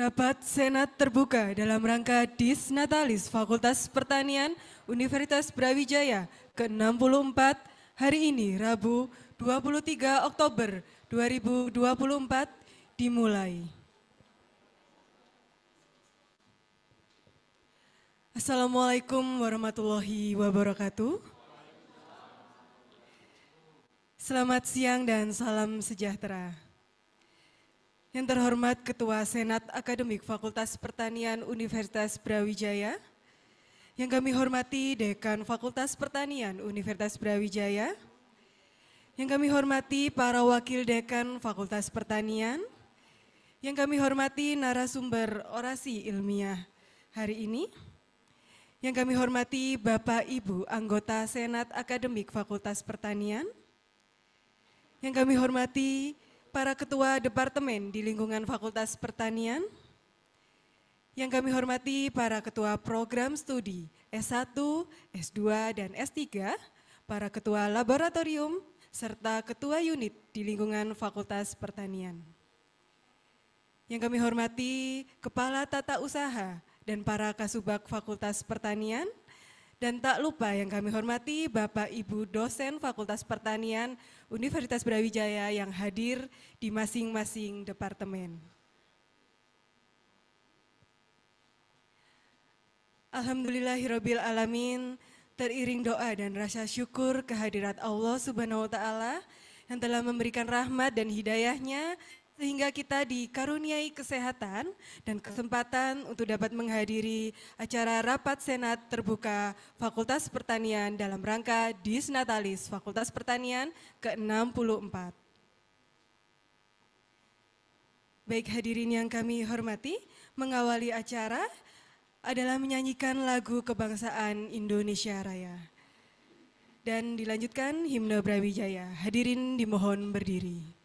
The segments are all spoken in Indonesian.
Rapat Senat terbuka dalam rangka Dis Natalis Fakultas Pertanian Universitas Brawijaya ke-64 hari ini Rabu 23 Oktober 2024 dimulai. Assalamualaikum warahmatullahi wabarakatuh. Selamat siang dan salam sejahtera. Yang terhormat Ketua Senat Akademik Fakultas Pertanian Universitas Brawijaya, yang kami hormati Dekan Fakultas Pertanian Universitas Brawijaya, yang kami hormati para Wakil Dekan Fakultas Pertanian, yang kami hormati narasumber orasi ilmiah hari ini, yang kami hormati Bapak Ibu anggota Senat Akademik Fakultas Pertanian, yang kami hormati para ketua departemen di lingkungan Fakultas Pertanian, yang kami hormati para ketua program studi S1, S2, dan S3, para ketua laboratorium, serta ketua unit di lingkungan Fakultas Pertanian. Yang kami hormati Kepala Tata Usaha dan para Kasubag Fakultas Pertanian, dan tak lupa yang kami hormati Bapak Ibu dosen Fakultas Pertanian Universitas Brawijaya yang hadir di masing-masing departemen. Alhamdulillahirabbil alamin, teriring doa dan rasa syukur kehadirat Allah Subhanahu wa taala yang telah memberikan rahmat dan hidayahnya sehingga kita dikaruniai kesehatan dan kesempatan untuk dapat menghadiri acara Rapat Senat Terbuka Fakultas Pertanian dalam rangka Dis Natalis Fakultas Pertanian ke-64. Baik hadirin yang kami hormati, mengawali acara adalah menyanyikan lagu kebangsaan Indonesia Raya. Dan dilanjutkan himne Brawijaya. Hadirin dimohon berdiri.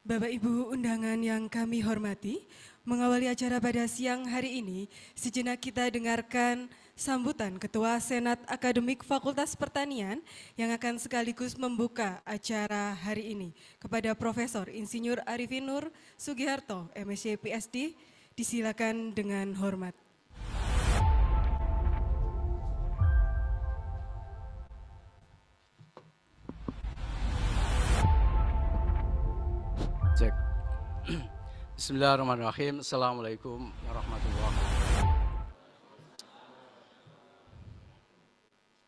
Bapak Ibu undangan yang kami hormati, mengawali acara pada siang hari ini, sejenak kita dengarkan sambutan Ketua Senat Akademik Fakultas Pertanian yang akan sekaligus membuka acara hari ini kepada Profesor Insinyur Arifin Nur Sugiharto, MSc PSD, disilakan dengan hormat. Cek. Bismillahirrahmanirrahim. Assalamualaikum warahmatullahi wabarakatuh.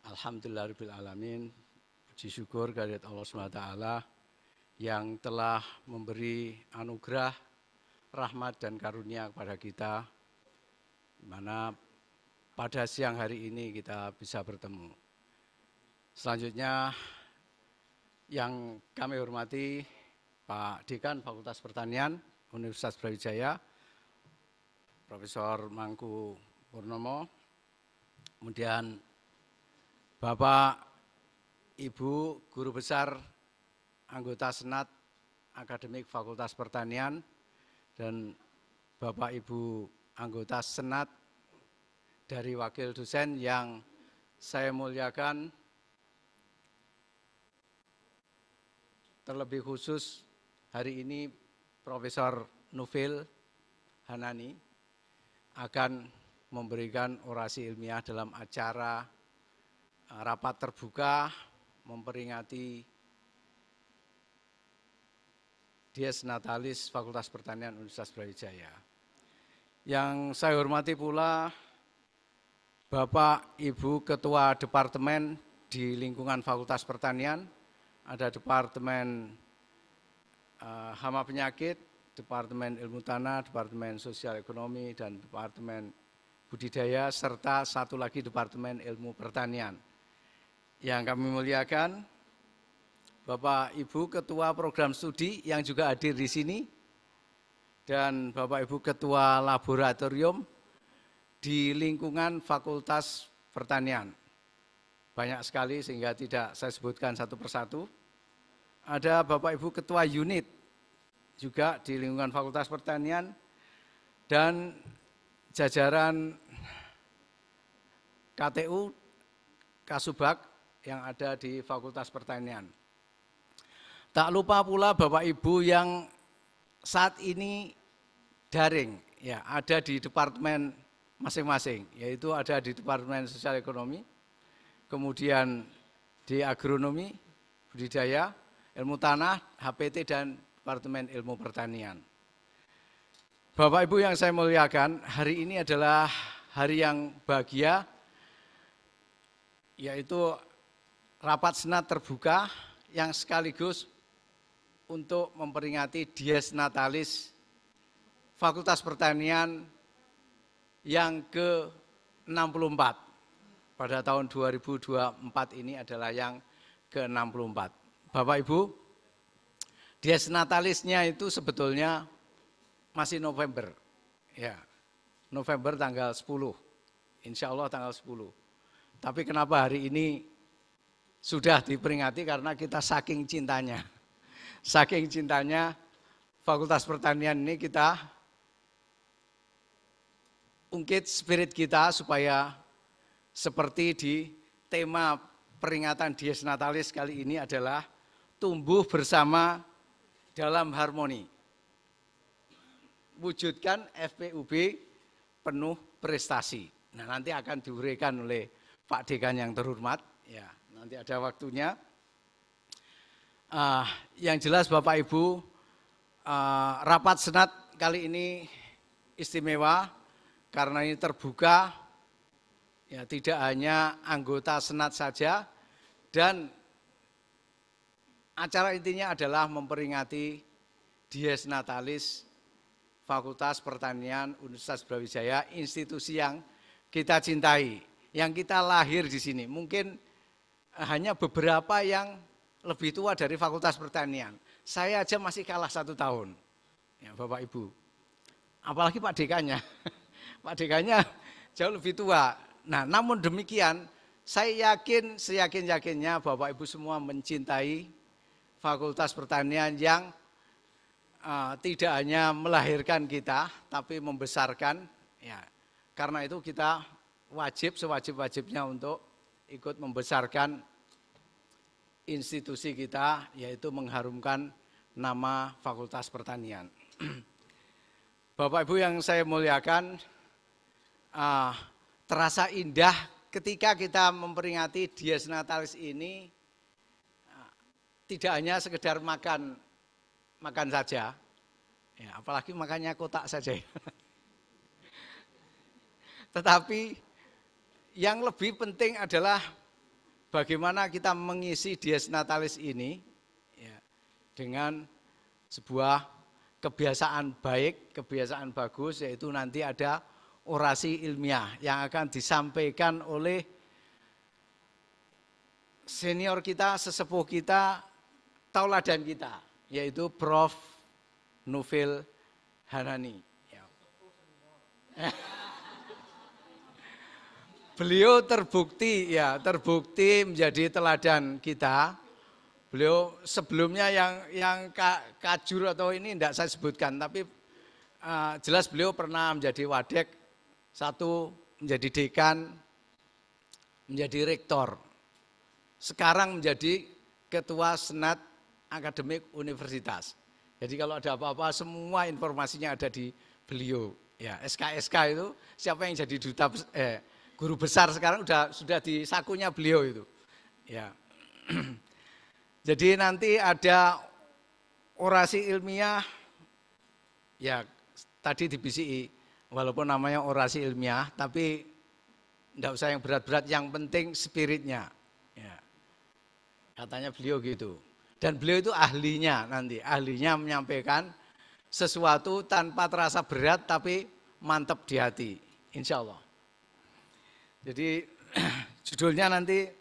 Alhamdulillahirabbil alamin. Puji syukur kehadirat Allah SWT yang telah memberi anugerah, rahmat dan karunia kepada kita, di mana pada siang hari ini kita bisa bertemu. Selanjutnya yang kami hormati Pak Dekan Fakultas Pertanian Universitas Brawijaya, Profesor Mangku Purnomo, kemudian Bapak, Ibu, Guru Besar, Anggota Senat Akademik Fakultas Pertanian, dan Bapak, Ibu, Anggota Senat dari Wakil Dosen yang saya muliakan, terlebih khusus hari ini Profesor Nufil Hanani akan memberikan orasi ilmiah dalam acara rapat terbuka memperingati Dies Natalis Fakultas Pertanian Universitas Brawijaya. Yang saya hormati pula Bapak Ibu Ketua Departemen di lingkungan Fakultas Pertanian, ada Departemen Hama Penyakit, Departemen Ilmu Tanah, Departemen Sosial Ekonomi, dan Departemen Budidaya, serta satu lagi Departemen Ilmu Pertanian. Yang kami muliakan, Bapak Ibu Ketua Program Studi yang juga hadir di sini, dan Bapak Ibu Ketua Laboratorium di lingkungan Fakultas Pertanian. Banyak sekali sehingga tidak saya sebutkan satu persatu. Ada Bapak Ibu Ketua Unit juga di lingkungan Fakultas Pertanian dan jajaran KTU, Kasubag yang ada di Fakultas Pertanian. Tak lupa pula Bapak Ibu yang saat ini daring, ya ada di departemen masing-masing, yaitu ada di Departemen Sosial Ekonomi, kemudian di Agronomi, Budidaya, Ilmu Tanah, HPT, dan Departemen Ilmu Pertanian. Bapak Ibu yang saya muliakan, hari ini adalah hari yang bahagia, yaitu rapat senat terbuka yang sekaligus untuk memperingati Dies Natalis Fakultas Pertanian yang ke-64. Pada tahun 2024 ini adalah yang ke-64. Bapak Ibu, Dies Natalisnya itu sebetulnya masih November. Ya, November tanggal 10. Insya Allah tanggal 10. Tapi kenapa hari ini sudah diperingati? Karena kita saking cintanya. Saking cintanya Fakultas Pertanian ini kita ungkit spirit kita supaya seperti di tema peringatan Dies Natalis kali ini adalah tumbuh bersama dalam harmoni. Wujudkan FPUB penuh prestasi. Nah, nanti akan diuraikan oleh Pak Dekan yang terhormat. Ya, nanti ada waktunya. Yang jelas Bapak Ibu, rapat senat kali ini istimewa karena ini terbuka, ya tidak hanya anggota senat saja, dan acara intinya adalah memperingati Dies Natalis Fakultas Pertanian Universitas Brawijaya, institusi yang kita cintai, yang kita lahir di sini. Mungkin hanya beberapa yang lebih tua dari Fakultas Pertanian. Saya aja masih kalah 1 tahun, ya Bapak Ibu. Apalagi Pak Dekanya, Pak Dekanya jauh lebih tua. Nah, namun demikian, saya yakin seyakin-yakinnya Bapak Ibu semua mencintai Fakultas Pertanian yang tidak hanya melahirkan kita, tapi membesarkan. Ya, karena itu kita wajib sewajib-wajibnya untuk ikut membesarkan institusi kita, yaitu mengharumkan nama Fakultas Pertanian. Bapak Ibu yang saya muliakan, terasa indah ketika kita memperingati Dies Natalis ini, tidak hanya sekedar makan saja, ya, apalagi makannya kotak saja. Tetapi yang lebih penting adalah bagaimana kita mengisi Dies Natalis ini, ya, dengan sebuah kebiasaan baik, kebiasaan bagus, yaitu nanti ada orasi ilmiah yang akan disampaikan oleh senior kita, sesepuh kita, tauladan kita, yaitu Prof. Nufil Hanani. Beliau terbukti menjadi teladan kita. Beliau sebelumnya yang kajur atau ini tidak saya sebutkan, tapi jelas beliau pernah menjadi wadek, satu menjadi dekan, menjadi rektor. Sekarang menjadi ketua senat akademik universitas. Jadi kalau ada apa-apa semua informasinya ada di beliau. Ya, SK itu siapa yang jadi duta guru besar sekarang sudah di sakunya beliau itu. Ya. Jadi nanti ada orasi ilmiah, ya tadi di BCI, walaupun namanya orasi ilmiah, tapi tidak usah yang berat-berat, yang penting spiritnya. Ya. Katanya beliau gitu. Dan beliau itu ahlinya nanti, ahlinya menyampaikan sesuatu tanpa terasa berat tapi mantap di hati, insya Allah. Jadi judulnya nanti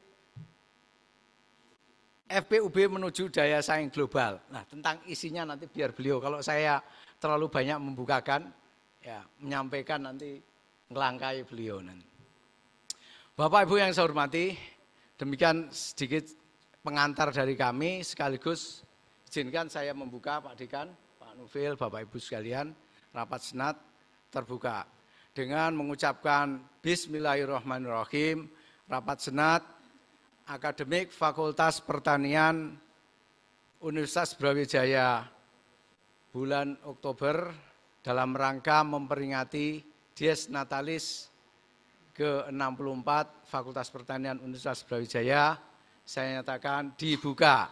FPUB menuju daya saing global. Nah, tentang isinya nanti biar beliau, kalau saya terlalu banyak membukakan, ya menyampaikan nanti ngelangkai beliau nanti. Bapak Ibu yang saya hormati, demikian sedikit pengantar dari kami, sekaligus izinkan saya membuka Pak Dekan, Pak Nufil, Bapak Ibu sekalian, rapat senat terbuka dengan mengucapkan Bismillahirrahmanirrahim. Rapat senat akademik Fakultas Pertanian Universitas Brawijaya bulan Oktober dalam rangka memperingati Dies Natalis ke-64 Fakultas Pertanian Universitas Brawijaya, saya nyatakan dibuka.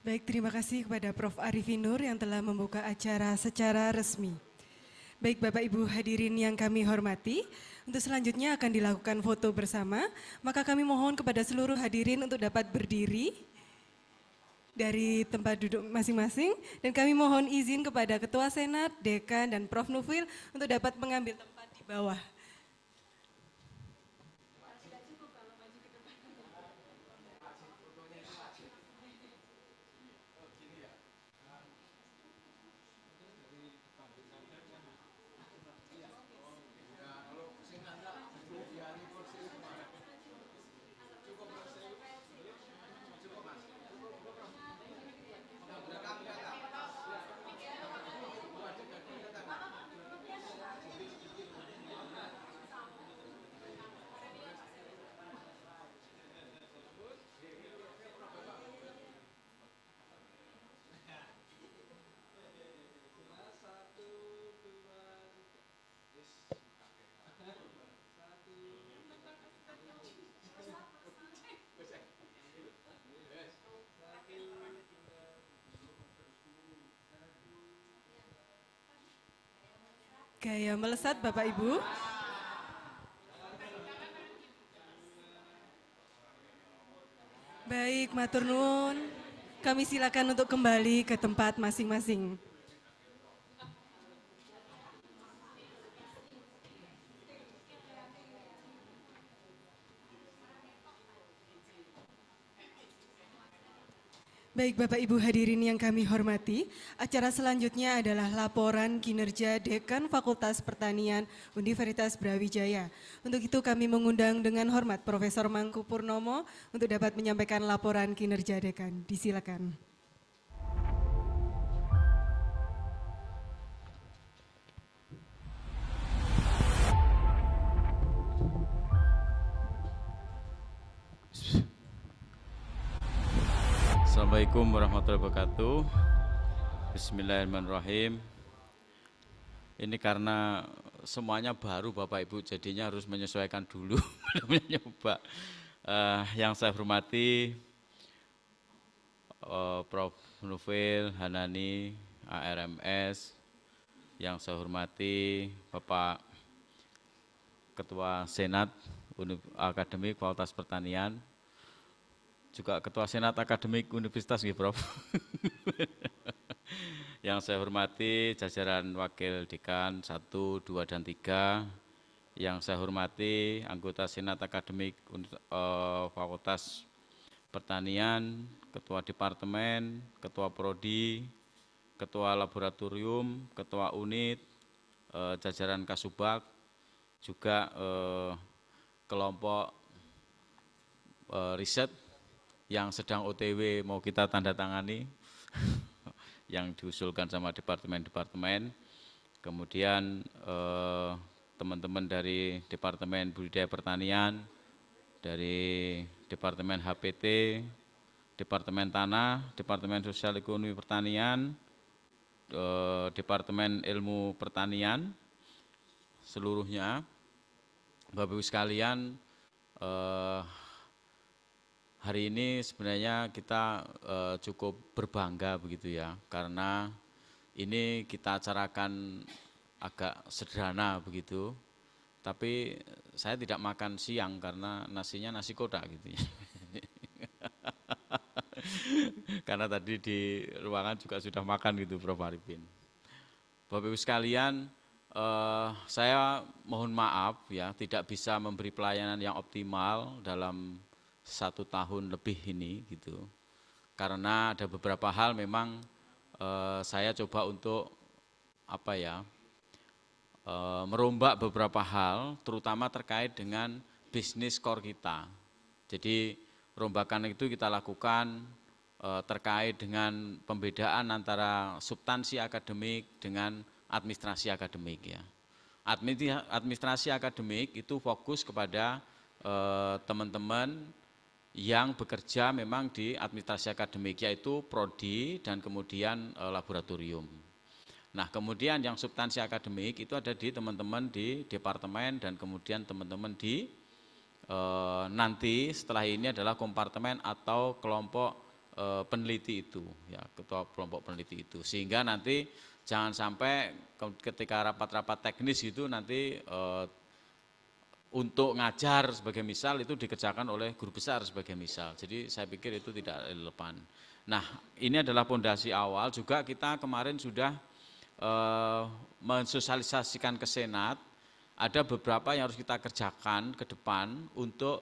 Baik, terima kasih kepada Prof. Arifin Nur yang telah membuka acara secara resmi. Baik Bapak Ibu hadirin yang kami hormati, untuk selanjutnya akan dilakukan foto bersama, maka kami mohon kepada seluruh hadirin untuk dapat berdiri dari tempat duduk masing-masing, dan kami mohon izin kepada Ketua Senat, Dekan, dan Prof. Nufil untuk dapat mengambil tempat di bawah. Gaya melesat Bapak Ibu. Baik, matur nuwun. Kami silakan untuk kembali ke tempat masing-masing. Baik Bapak Ibu hadirin yang kami hormati, acara selanjutnya adalah laporan kinerja Dekan Fakultas Pertanian Universitas Brawijaya. Untuk itu kami mengundang dengan hormat Profesor Mangku Purnomo untuk dapat menyampaikan laporan kinerja Dekan. Disilakan. Assalamualaikum warahmatullahi wabarakatuh. Bismillahirrahmanirrahim. Ini karena semuanya baru Bapak Ibu, jadinya harus menyesuaikan dulu. Nyoba. Yang saya hormati Prof. Nufil, Hanani, ARMS. Yang saya hormati Bapak Ketua Senat Akademik Fakultas Pertanian, juga Ketua Senat Akademik Universitas, Prof. Yang saya hormati jajaran Wakil Dekan 1, 2, dan 3. Yang saya hormati anggota Senat Akademik Fakultas Pertanian, Ketua Departemen, Ketua Prodi, Ketua Laboratorium, Ketua Unit, jajaran Kasubag, juga kelompok riset yang sedang OTW mau kita tanda tangani, yang diusulkan sama departemen-departemen. Kemudian teman-teman dari Departemen Budidaya Pertanian, dari Departemen HPT, Departemen Tanah, Departemen Sosial Ekonomi Pertanian, Departemen Ilmu Pertanian, seluruhnya. Bapak Ibu sekalian, hari ini sebenarnya kita cukup berbangga begitu ya, karena ini kita acarakan agak sederhana begitu, tapi saya tidak makan siang karena nasinya nasi kotak gitu ya. Karena tadi di ruangan juga sudah makan gitu Prof. Arifin. Bapak Ibu sekalian, saya mohon maaf ya tidak bisa memberi pelayanan yang optimal dalam 1 tahun lebih ini gitu, karena ada beberapa hal memang saya coba untuk merombak beberapa hal, terutama terkait dengan bisnis core kita. Jadi rombakan itu kita lakukan terkait dengan pembedaan antara substansi akademik dengan administrasi akademik ya. Administrasi akademik itu fokus kepada teman-teman yang bekerja memang di administrasi akademik, yaitu prodi dan kemudian laboratorium. Nah, kemudian yang substansi akademik itu ada di teman-teman di departemen dan kemudian teman-teman di nanti setelah ini adalah kompartemen atau kelompok peneliti itu, ya, ketua kelompok peneliti itu. Sehingga nanti jangan sampai ketika rapat-rapat teknis itu nanti untuk ngajar sebagai misal itu dikerjakan oleh guru besar sebagai misal. Jadi saya pikir itu tidak relevan. Nah, ini adalah fondasi awal. Juga kita kemarin sudah mensosialisasikan ke Senat, ada beberapa yang harus kita kerjakan ke depan untuk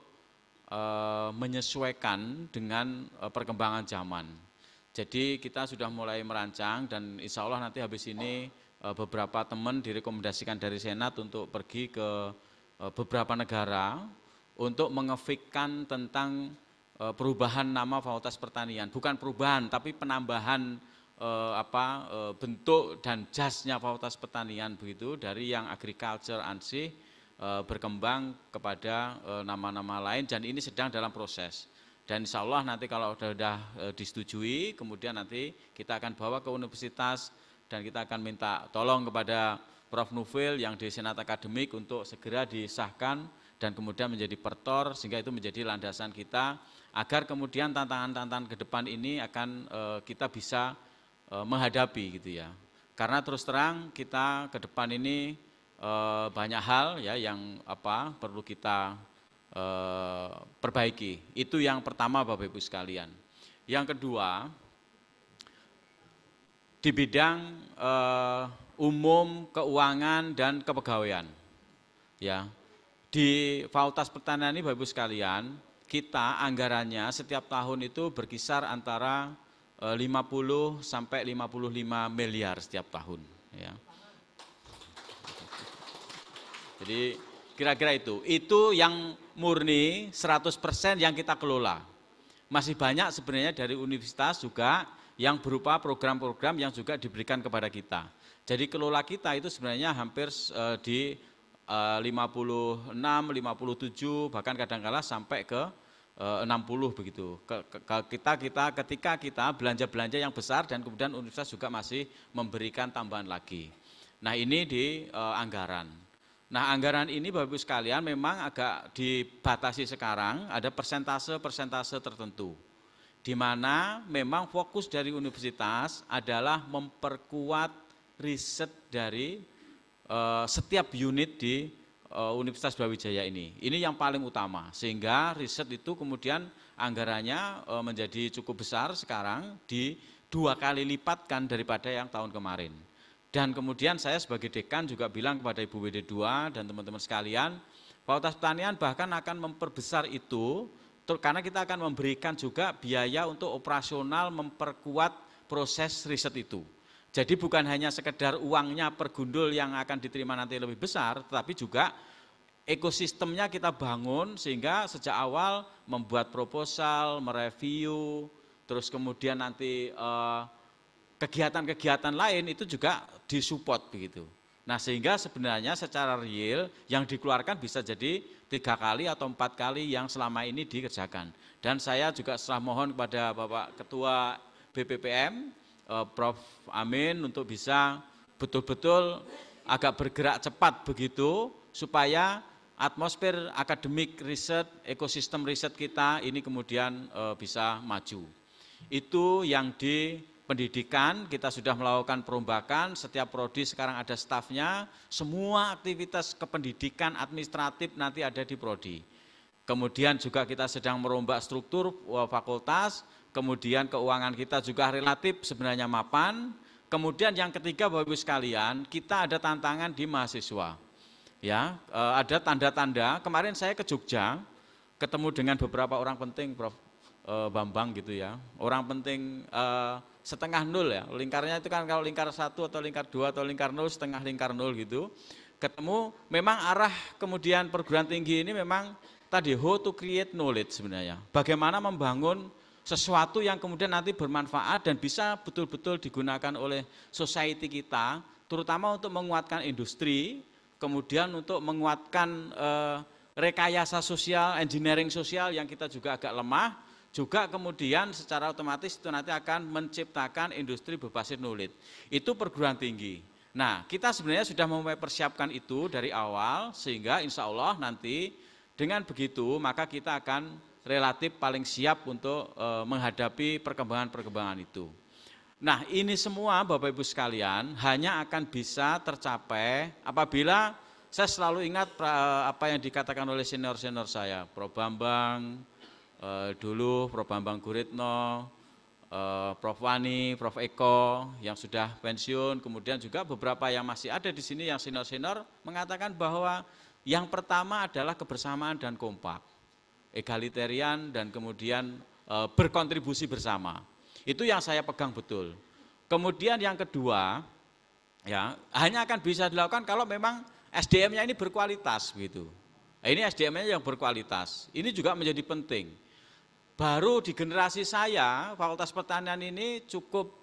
menyesuaikan dengan perkembangan zaman. Jadi kita sudah mulai merancang dan insya Allah nanti habis ini beberapa teman direkomendasikan dari Senat untuk pergi ke beberapa negara untuk mengefikkan tentang perubahan nama Fakultas Pertanian. Bukan perubahan, tapi penambahan bentuk dan jasnya Fakultas Pertanian begitu, dari yang agriculture ansih berkembang kepada nama-nama lain, dan ini sedang dalam proses. Dan insya Allah nanti kalau sudah disetujui, kemudian nanti kita akan bawa ke universitas dan kita akan minta tolong kepada Prof. Nufil yang di Senat Akademik untuk segera disahkan dan kemudian menjadi pertor, sehingga itu menjadi landasan kita agar kemudian tantangan-tantangan ke depan ini akan kita bisa menghadapi gitu ya. Karena terus terang kita ke depan ini banyak hal ya yang perlu kita perbaiki. Itu yang pertama Bapak Ibu sekalian. Yang kedua, di bidang umum, keuangan dan kepegawaian. Ya. Di Fakultas Pertanian ini Bapak Ibu sekalian, kita anggarannya setiap tahun itu berkisar antara 50 sampai 55 miliar setiap tahun ya. Jadi kira-kira itu yang murni 100% yang kita kelola. Masih banyak sebenarnya dari universitas juga yang berupa program-program yang juga diberikan kepada kita. Jadi kelola kita itu sebenarnya hampir di 56, 57, bahkan kadang-kala sampai ke 60 begitu. Ketika kita belanja-belanja yang besar dan kemudian universitas juga masih memberikan tambahan lagi. Nah ini di anggaran. Nah anggaran ini Bapak Ibu sekalian memang agak dibatasi sekarang, ada persentase tertentu. Di mana memang fokus dari universitas adalah memperkuat riset dari setiap unit di Universitas Brawijaya ini. Ini yang paling utama, sehingga riset itu kemudian anggarannya menjadi cukup besar sekarang, di 2 kali lipatkan daripada yang tahun kemarin. Dan kemudian saya sebagai dekan juga bilang kepada Ibu WD2 dan teman-teman sekalian, Fakultas Pertanian bahkan akan memperbesar itu, karena kita akan memberikan juga biaya untuk operasional memperkuat proses riset itu. Jadi bukan hanya sekedar uangnya per gundul yang akan diterima nanti lebih besar, tetapi juga ekosistemnya kita bangun sehingga sejak awal membuat proposal, mereview, terus kemudian nanti kegiatan-kegiatan lain itu juga disupport begitu. Nah sehingga sebenarnya secara real yang dikeluarkan bisa jadi 3 kali atau 4 kali yang selama ini dikerjakan. Dan saya juga serah mohon kepada Bapak Ketua BPPM, Prof. Amin untuk bisa betul-betul agak bergerak cepat begitu supaya atmosfer akademik riset, ekosistem riset kita ini kemudian bisa maju. Itu yang di pendidikan, kita sudah melakukan perombakan, setiap prodi sekarang ada stafnya, semua aktivitas kependidikan administratif nanti ada di prodi. Kemudian juga kita sedang merombak struktur fakultas, kemudian keuangan kita juga relatif sebenarnya mapan. Kemudian yang ketiga Bapak Ibu sekalian, kita ada tantangan di mahasiswa. Ya, ada tanda-tanda, kemarin saya ke Jogja, ketemu dengan beberapa orang penting, Prof. Bambang gitu ya, orang penting setengah nol ya, lingkarnya itu kan kalau lingkar 1 atau lingkar 2 atau lingkar 0, setengah lingkar 0 gitu, ketemu memang arah kemudian perguruan tinggi ini memang tadi how to create knowledge sebenarnya, bagaimana membangun sesuatu yang kemudian nanti bermanfaat dan bisa betul-betul digunakan oleh society kita, terutama untuk menguatkan industri, kemudian untuk menguatkan rekayasa sosial, engineering sosial yang kita juga agak lemah, juga kemudian secara otomatis itu nanti akan menciptakan industri berbasis knowledge. Itu perguruan tinggi. Nah, kita sebenarnya sudah mempersiapkan itu dari awal, sehingga insya Allah nanti dengan begitu maka kita akan relatif paling siap untuk menghadapi perkembangan-perkembangan itu. Nah, ini semua Bapak Ibu sekalian hanya akan bisa tercapai apabila saya selalu ingat apa yang dikatakan oleh senior-senior saya, Prof. Bambang, dulu Prof. Bambang Guritno, Prof. Wani, Prof. Eko yang sudah pensiun, kemudian juga beberapa yang masih ada di sini yang senior-senior mengatakan bahwa yang pertama adalah kebersamaan dan kompak, egalitarian dan kemudian berkontribusi bersama. Itu yang saya pegang betul. Kemudian yang kedua, ya hanya akan bisa dilakukan kalau memang SDM-nya ini berkualitas begitu. Nah, ini SDM-nya yang berkualitas. Ini juga menjadi penting. Baru di generasi saya, Fakultas Pertanian ini cukup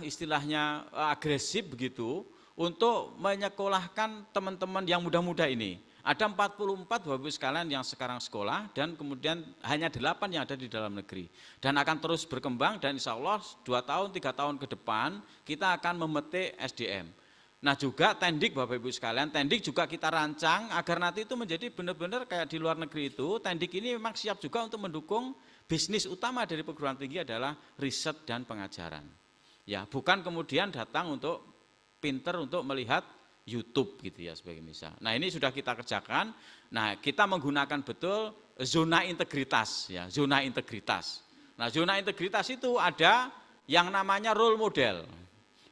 istilahnya agresif begitu untuk menyekolahkan teman-teman yang muda-muda ini. Ada 44 Bapak Ibu sekalian yang sekarang sekolah dan kemudian hanya 8 yang ada di dalam negeri. Dan akan terus berkembang dan insya Allah 2 tahun, 3 tahun ke depan kita akan memetik SDM. Nah juga Tendik Bapak Ibu sekalian, Tendik juga kita rancang agar nanti itu menjadi benar-benar kayak di luar negeri itu, Tendik ini memang siap juga untuk mendukung bisnis utama dari perguruan tinggi adalah riset dan pengajaran. Ya, bukan kemudian datang untuk pinter untuk melihat YouTube gitu ya sebagai misal. Nah, ini sudah kita kerjakan. Nah, kita menggunakan betul zona integritas ya, zona integritas. Nah, zona integritas itu ada yang namanya role model.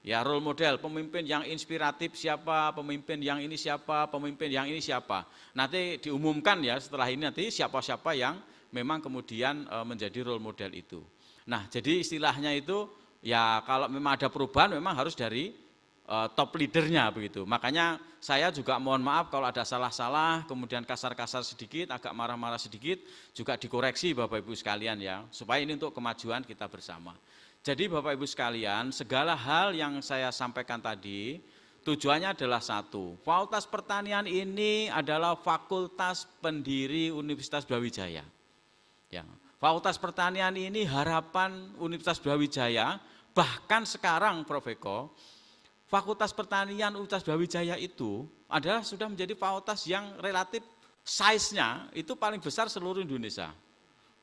Ya, role model, pemimpin yang inspiratif siapa, pemimpin yang ini siapa, pemimpin yang ini siapa. Nanti diumumkan ya setelah ini nanti siapa-siapa yang memang kemudian menjadi role model itu. Nah, jadi istilahnya itu ya kalau memang ada perubahan memang harus dari top leadernya begitu. Makanya saya juga mohon maaf kalau ada salah-salah, kemudian kasar-kasar sedikit, agak marah-marah sedikit, juga dikoreksi Bapak Ibu sekalian ya, supaya ini untuk kemajuan kita bersama. Jadi Bapak Ibu sekalian, segala hal yang saya sampaikan tadi, tujuannya adalah satu, Fakultas Pertanian ini adalah fakultas pendiri Universitas Brawijaya. Ya, Fakultas Pertanian ini harapan Universitas Brawijaya, bahkan sekarang Prof. Eko, Fakultas Pertanian Universitas Brawijaya itu adalah sudah menjadi fakultas yang relatif size-nya itu paling besar seluruh Indonesia.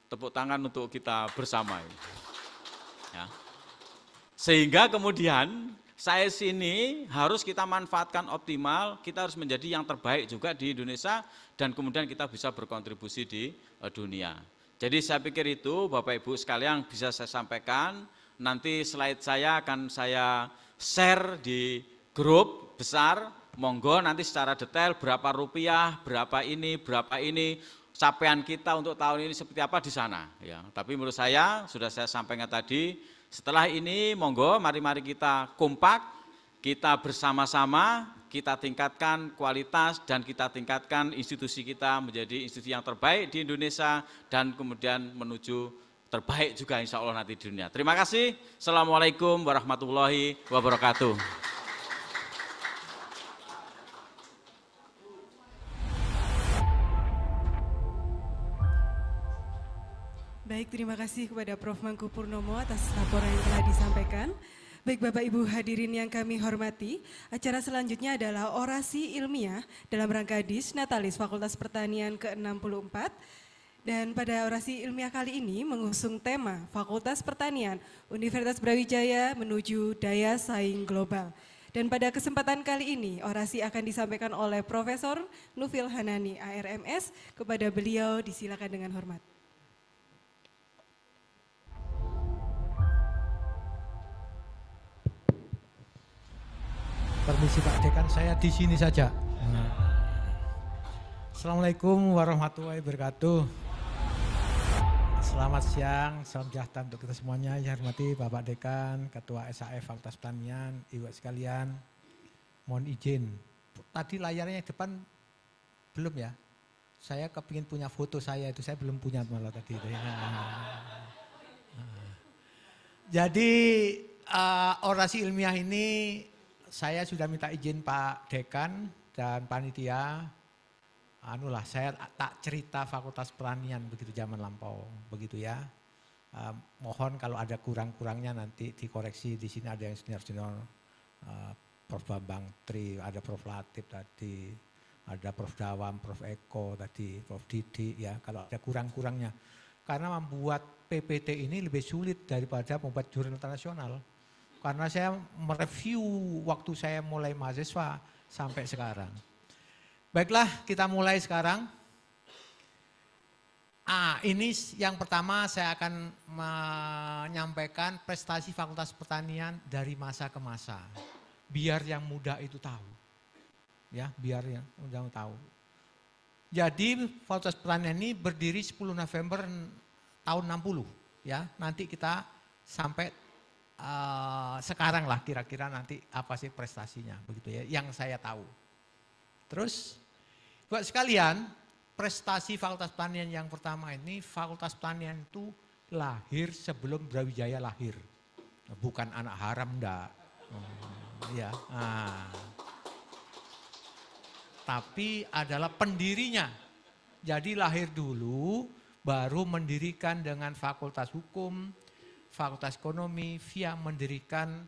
Tepuk tangan untuk kita bersama ini. Ya. Sehingga kemudian size ini harus kita manfaatkan optimal, kita harus menjadi yang terbaik juga di Indonesia dan kemudian kita bisa berkontribusi di dunia. Jadi saya pikir itu Bapak Ibu sekalian bisa saya sampaikan, nanti slide saya akan saya share di grup besar, monggo nanti secara detail berapa rupiah, berapa ini, capaian kita untuk tahun ini seperti apa di sana. Ya, tapi menurut saya sudah saya sampaikan tadi, setelah ini monggo mari kita kompak, kita bersama-sama, kita tingkatkan kualitas dan kita tingkatkan institusi kita menjadi institusi yang terbaik di Indonesia dan kemudian menuju terbaik juga insya Allah nanti di dunia. Terima kasih. Assalamualaikum warahmatullahi wabarakatuh. Baik, terima kasih kepada Prof. Mangku Purnomo atas laporan yang telah disampaikan. Baik Bapak Ibu hadirin yang kami hormati, acara selanjutnya adalah orasi ilmiah dalam rangka Dis Natalis Fakultas Pertanian ke-64. Dan pada orasi ilmiah kali ini mengusung tema Fakultas Pertanian Universitas Brawijaya menuju daya saing global. Dan pada kesempatan kali ini orasi akan disampaikan oleh Profesor Nufil Hanani ARMS. Kepada beliau disilakan dengan hormat. Permisi Pak Dekan, saya di sini saja. Assalamualaikum warahmatullahi wabarakatuh. Selamat siang, salam sejahtera untuk kita semuanya. Yang hormati Bapak Dekan, Ketua SAF Fakultas Pertanian, Ibu sekalian. Mohon izin, tadi layarnya depan belum ya? Saya kepingin punya foto saya itu, saya belum punya malah tadi. Jadi orasi ilmiah ini saya sudah minta izin Pak Dekan dan panitia, saya tak cerita Fakultas Pertanian begitu zaman lampau, begitu ya. Mohon kalau ada kurang-kurangnya nanti dikoreksi. Di sini ada yang senior-senior, Prof. Bambang Tri, ada Prof. Latif tadi, ada Prof. Dawam, Prof. Eko tadi, Prof. Didi ya. Kalau ada kurang-kurangnya, karena membuat PPT ini lebih sulit daripada membuat jurnal internasional. Karena saya mereview waktu saya mulai mahasiswa sampai sekarang. Baiklah, kita mulai sekarang. Ini yang pertama saya akan menyampaikan prestasi Fakultas Pertanian dari masa ke masa. Biar yang muda itu tahu. Ya, biar yang muda tahu. Jadi Fakultas Pertanian ini berdiri 10 November tahun 60. Ya, nanti kita sampai sekarang lah kira-kira nanti apa sih prestasinya begitu ya yang saya tahu. Terus buat sekalian, prestasi Fakultas Pertanian yang pertama ini, Fakultas Pertanian itu lahir sebelum Brawijaya lahir. Bukan anak haram enggak. Ya. Tapi adalah pendirinya. Jadi lahir dulu baru mendirikan dengan Fakultas Hukum, Fakultas Ekonomi, via mendirikan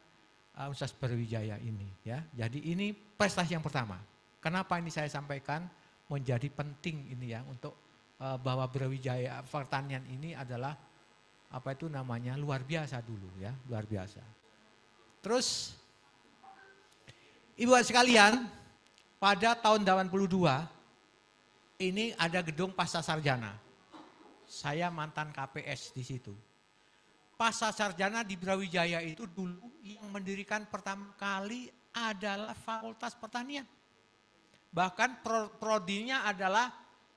Universitas Brawijaya ini. Ya, jadi ini prestasi yang pertama. Kenapa ini saya sampaikan menjadi penting ini ya untuk bahwa Brawijaya Pertanian ini adalah apa itu namanya luar biasa dulu ya, luar biasa. Terus Ibu sekalian, pada tahun 82 ini ada gedung pasca sarjana. Saya mantan KPS di situ. Pasca sarjana di Brawijaya itu dulu yang mendirikan pertama kali adalah Fakultas Pertanian. Bahkan prodinya adalah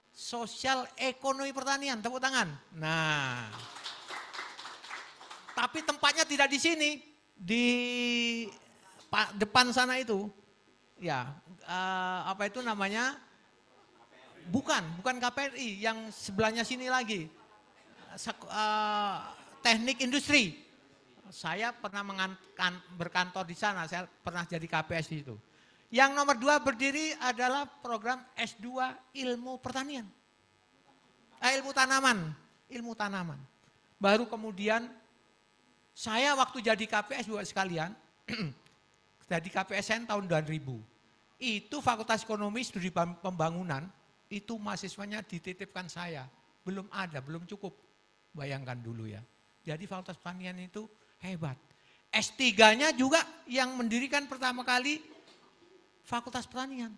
Sosial Ekonomi Pertanian, tepuk tangan. Nah, tapi tempatnya tidak di sini, di depan sana itu. Ya, apa itu namanya? Bukan KPRI, yang sebelahnya sini lagi. Teknik industri. Saya pernah berkantor di sana, saya pernah jadi KPS di situ. Yang nomor 2 berdiri adalah program S2 Ilmu Pertanian. Ilmu tanaman. Baru kemudian saya waktu jadi KPS buat sekalian, jadi KPSN tahun 2000. Itu Fakultas Ekonomi Studi Pembangunan, itu mahasiswanya dititipkan saya. Belum ada, belum cukup. Bayangkan dulu ya. Jadi Fakultas Pertanian itu hebat. S3-nya juga yang mendirikan pertama kali Fakultas Pertanian.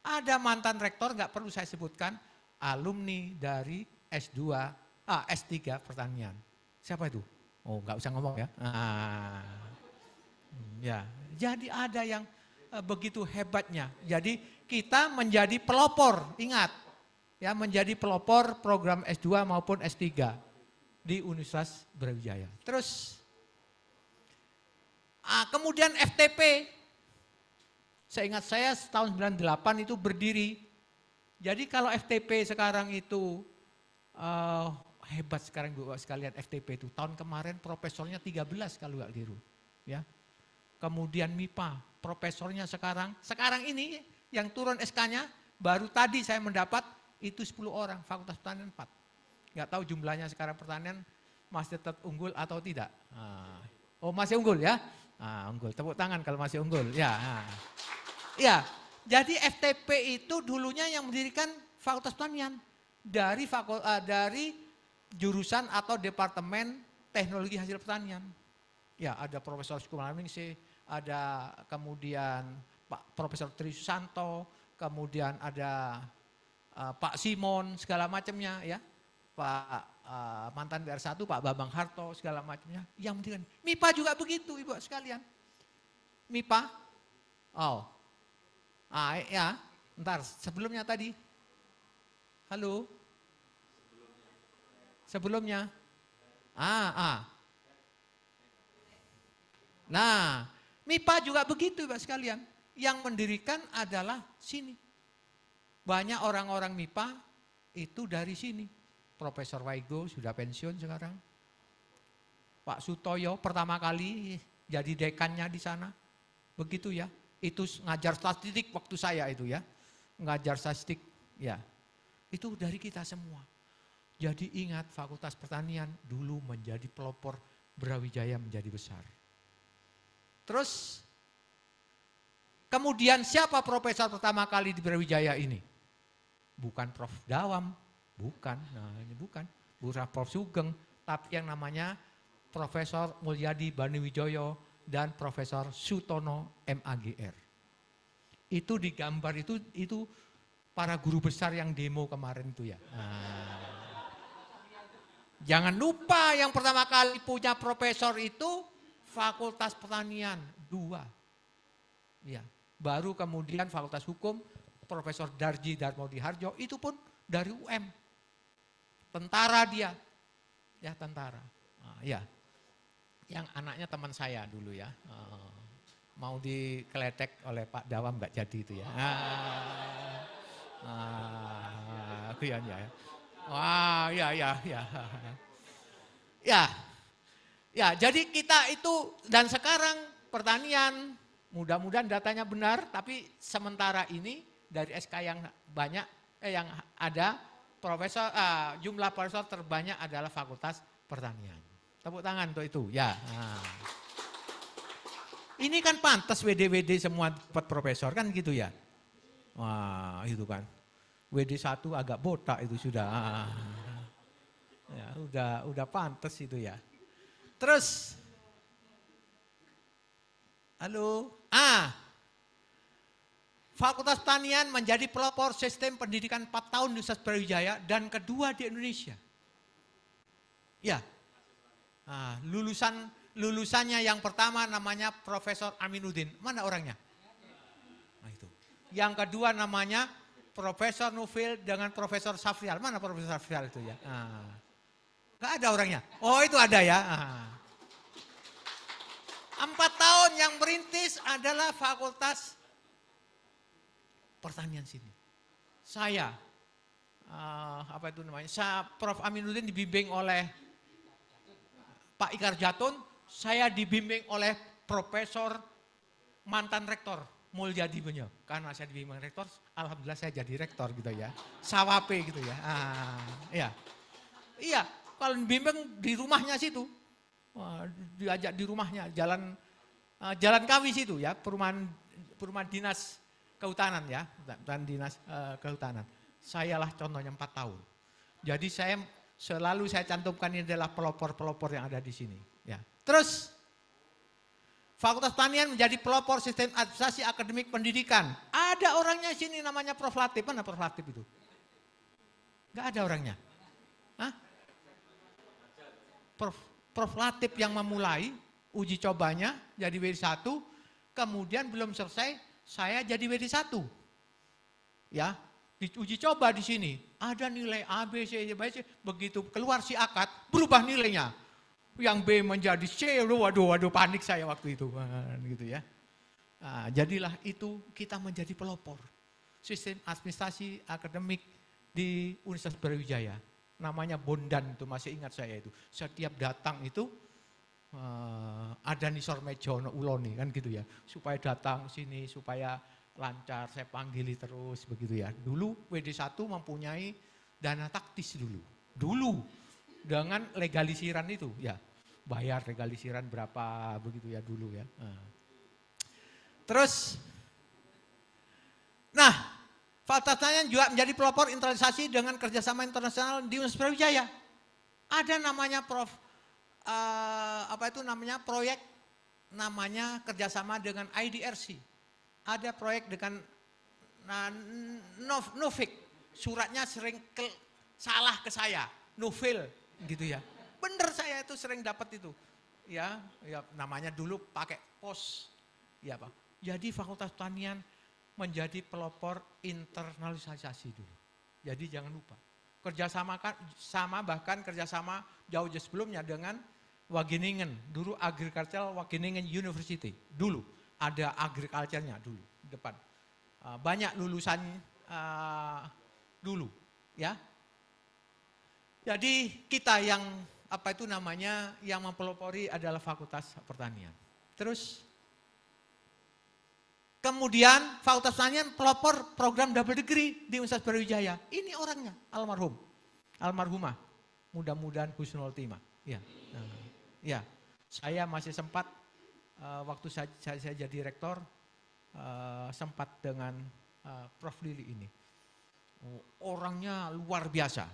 Ada mantan rektor, nggak perlu saya sebutkan, alumni dari S3 Pertanian. Siapa itu? Oh, nggak usah ngomong ya. Ya, jadi ada yang begitu hebatnya. Jadi kita menjadi pelopor, ingat, ya menjadi pelopor program S2 maupun S3 di Universitas Brawijaya. Terus kemudian FTP. Seingat saya tahun 98 itu berdiri. Jadi kalau FTP sekarang itu hebat sekarang Bapak sekalian FTP itu. Tahun kemarin profesornya 13 kalau nggak keliru. Ya. Kemudian MIPA, profesornya sekarang ini yang turun SK-nya baru tadi saya mendapat itu 10 orang, Fakultas Pertanian 4. Nggak tahu jumlahnya sekarang pertanian masih tetap unggul atau tidak. Oh masih unggul ya? Unggul, tepuk tangan kalau masih unggul. Ya. Ya, jadi FTP itu dulunya yang mendirikan Fakultas Pertanian dari jurusan atau Departemen Teknologi Hasil Pertanian. Ya, ada Profesor Sukumaningsih, ada kemudian Pak Profesor Tri Susanto, kemudian ada Pak Simon segala macamnya ya. Pak mantan BR1 Pak Bambang Harto segala macamnya yang mendirikan. MIPA juga begitu Ibu sekalian. MIPA. Ya, ntar sebelumnya tadi. Halo. Sebelumnya. Nah, MIPA juga begitu Pak sekalian. Yang mendirikan adalah sini. Banyak orang-orang MIPA itu dari sini. Profesor Waigo sudah pensiun sekarang. Pak Sutoyo pertama kali jadi dekannya di sana. Begitu ya. Itu ngajar statistik waktu saya itu ya. Ngajar statistik ya. Itu dari kita semua. Jadi ingat Fakultas Pertanian dulu menjadi pelopor Brawijaya menjadi besar. Terus kemudian siapa profesor pertama kali di Brawijaya ini? Bukan Prof. Dawam, bukan. Nah ini bukan. Bukan Prof. Sugeng, tapi yang namanya Profesor Mulyadi Baniwijoyo dan Profesor Sutono MAGR. Itu di gambar itu para guru besar yang demo kemarin itu ya. Jangan lupa yang pertama kali punya profesor itu Fakultas Pertanian 2. Ya, baru kemudian Fakultas Hukum Profesor Darji Darmodi Harjo itu pun dari UM. Tentara dia. Ya, tentara. Ya. Yang anaknya teman saya dulu ya. Mau dikeletek oleh Pak Dawam nggak jadi itu ya. Ya. Ya, jadi kita itu dan sekarang pertanian mudah-mudahan datanya benar, tapi sementara ini dari SK yang banyak yang ada profesor jumlah profesor terbanyak adalah Fakultas Pertanian. Tepuk tangan untuk itu, ya. Ini kan pantas WD semua dapat profesor kan gitu ya. Wah, itu kan. WD1 agak botak itu sudah. Ya, udah pantas itu ya. Terus Halo. Fakultas Pertanian menjadi pelopor sistem pendidikan 4 tahun di Universitas Brawijaya dan kedua di Indonesia. Ya. Lulusannya yang pertama namanya Profesor Aminuddin. Mana orangnya? Nah, itu. Yang kedua namanya Profesor Nufil dengan Profesor Safrial. Mana Profesor Safrial itu ya? Gak ada orangnya. Oh, itu ada ya. 4 tahun yang merintis adalah Fakultas Pertanian sini. Saya, Prof. Aminuddin dibimbing oleh Pak Ikar Jatun, saya dibimbing oleh Profesor mantan rektor Mulyadi Benyo. Karena saya dibimbing rektor, alhamdulillah saya jadi rektor gitu ya. Sawape gitu ya. Iya, kalau dibimbing di rumahnya situ, diajak di rumahnya Jalan Kawi situ ya, perumahan dinas kehutanan ya, dan dinas kehutanan. Sayalah contohnya 4 tahun. Jadi selalu saya cantumkan ini adalah pelopor-pelopor yang ada di sini. Ya. Terus Fakultas Pertanian menjadi pelopor sistem administrasi akademik pendidikan. Ada orangnya di sini namanya Prof. Latif. Mana Prof. Latif itu? Enggak ada orangnya. Hah? Prof. Latif yang memulai uji cobanya jadi W1, kemudian belum selesai saya jadi WD1. Ya, diuji coba di sini. Ada nilai A, B, C, begitu keluar si akad, berubah nilainya. Yang B menjadi C, waduh panik saya waktu itu. Gitu ya. Jadilah itu kita menjadi pelopor. Sistem administrasi akademik di Universitas Brawijaya. Namanya Bondan itu, masih ingat saya itu. Setiap datang itu, ada Nisor Mejono Uloni kan gitu ya, supaya datang sini supaya lancar, saya panggili terus begitu ya. Dulu WD1 mempunyai dana taktis dulu dengan legalisiran itu ya, bayar legalisiran berapa begitu ya dulu ya. Terus, Fakultas Pertanian juga menjadi pelopor internalisasi dengan kerjasama internasional di Universitas Brawijaya. Ada namanya proyek namanya kerjasama dengan IDRC. Ada proyek dengan Novik, suratnya sering salah ke saya, Nufil gitu ya. Bener saya itu sering dapat itu. Ya namanya dulu pakai pos. Ya Pak. Jadi Fakultas Pertanian menjadi pelopor internalisasi dulu. Jadi jangan lupa. Bahkan kerjasama jauh sebelumnya dengan Wageningen, dulu Agricultural Wageningen University, dulu ada agriculture-nya dulu depan. Banyak lulusan dulu ya. Jadi kita yang yang mempelopori adalah Fakultas Pertanian. Terus kemudian Fakultas Pertanian pelopor program double degree di Universitas Brawijaya. Ini orangnya, almarhumah. Mudah-mudahan husnul khotimah. Ya, saya masih sempat waktu saya jadi rektor sempat dengan Prof. Lili ini. Orangnya luar biasa.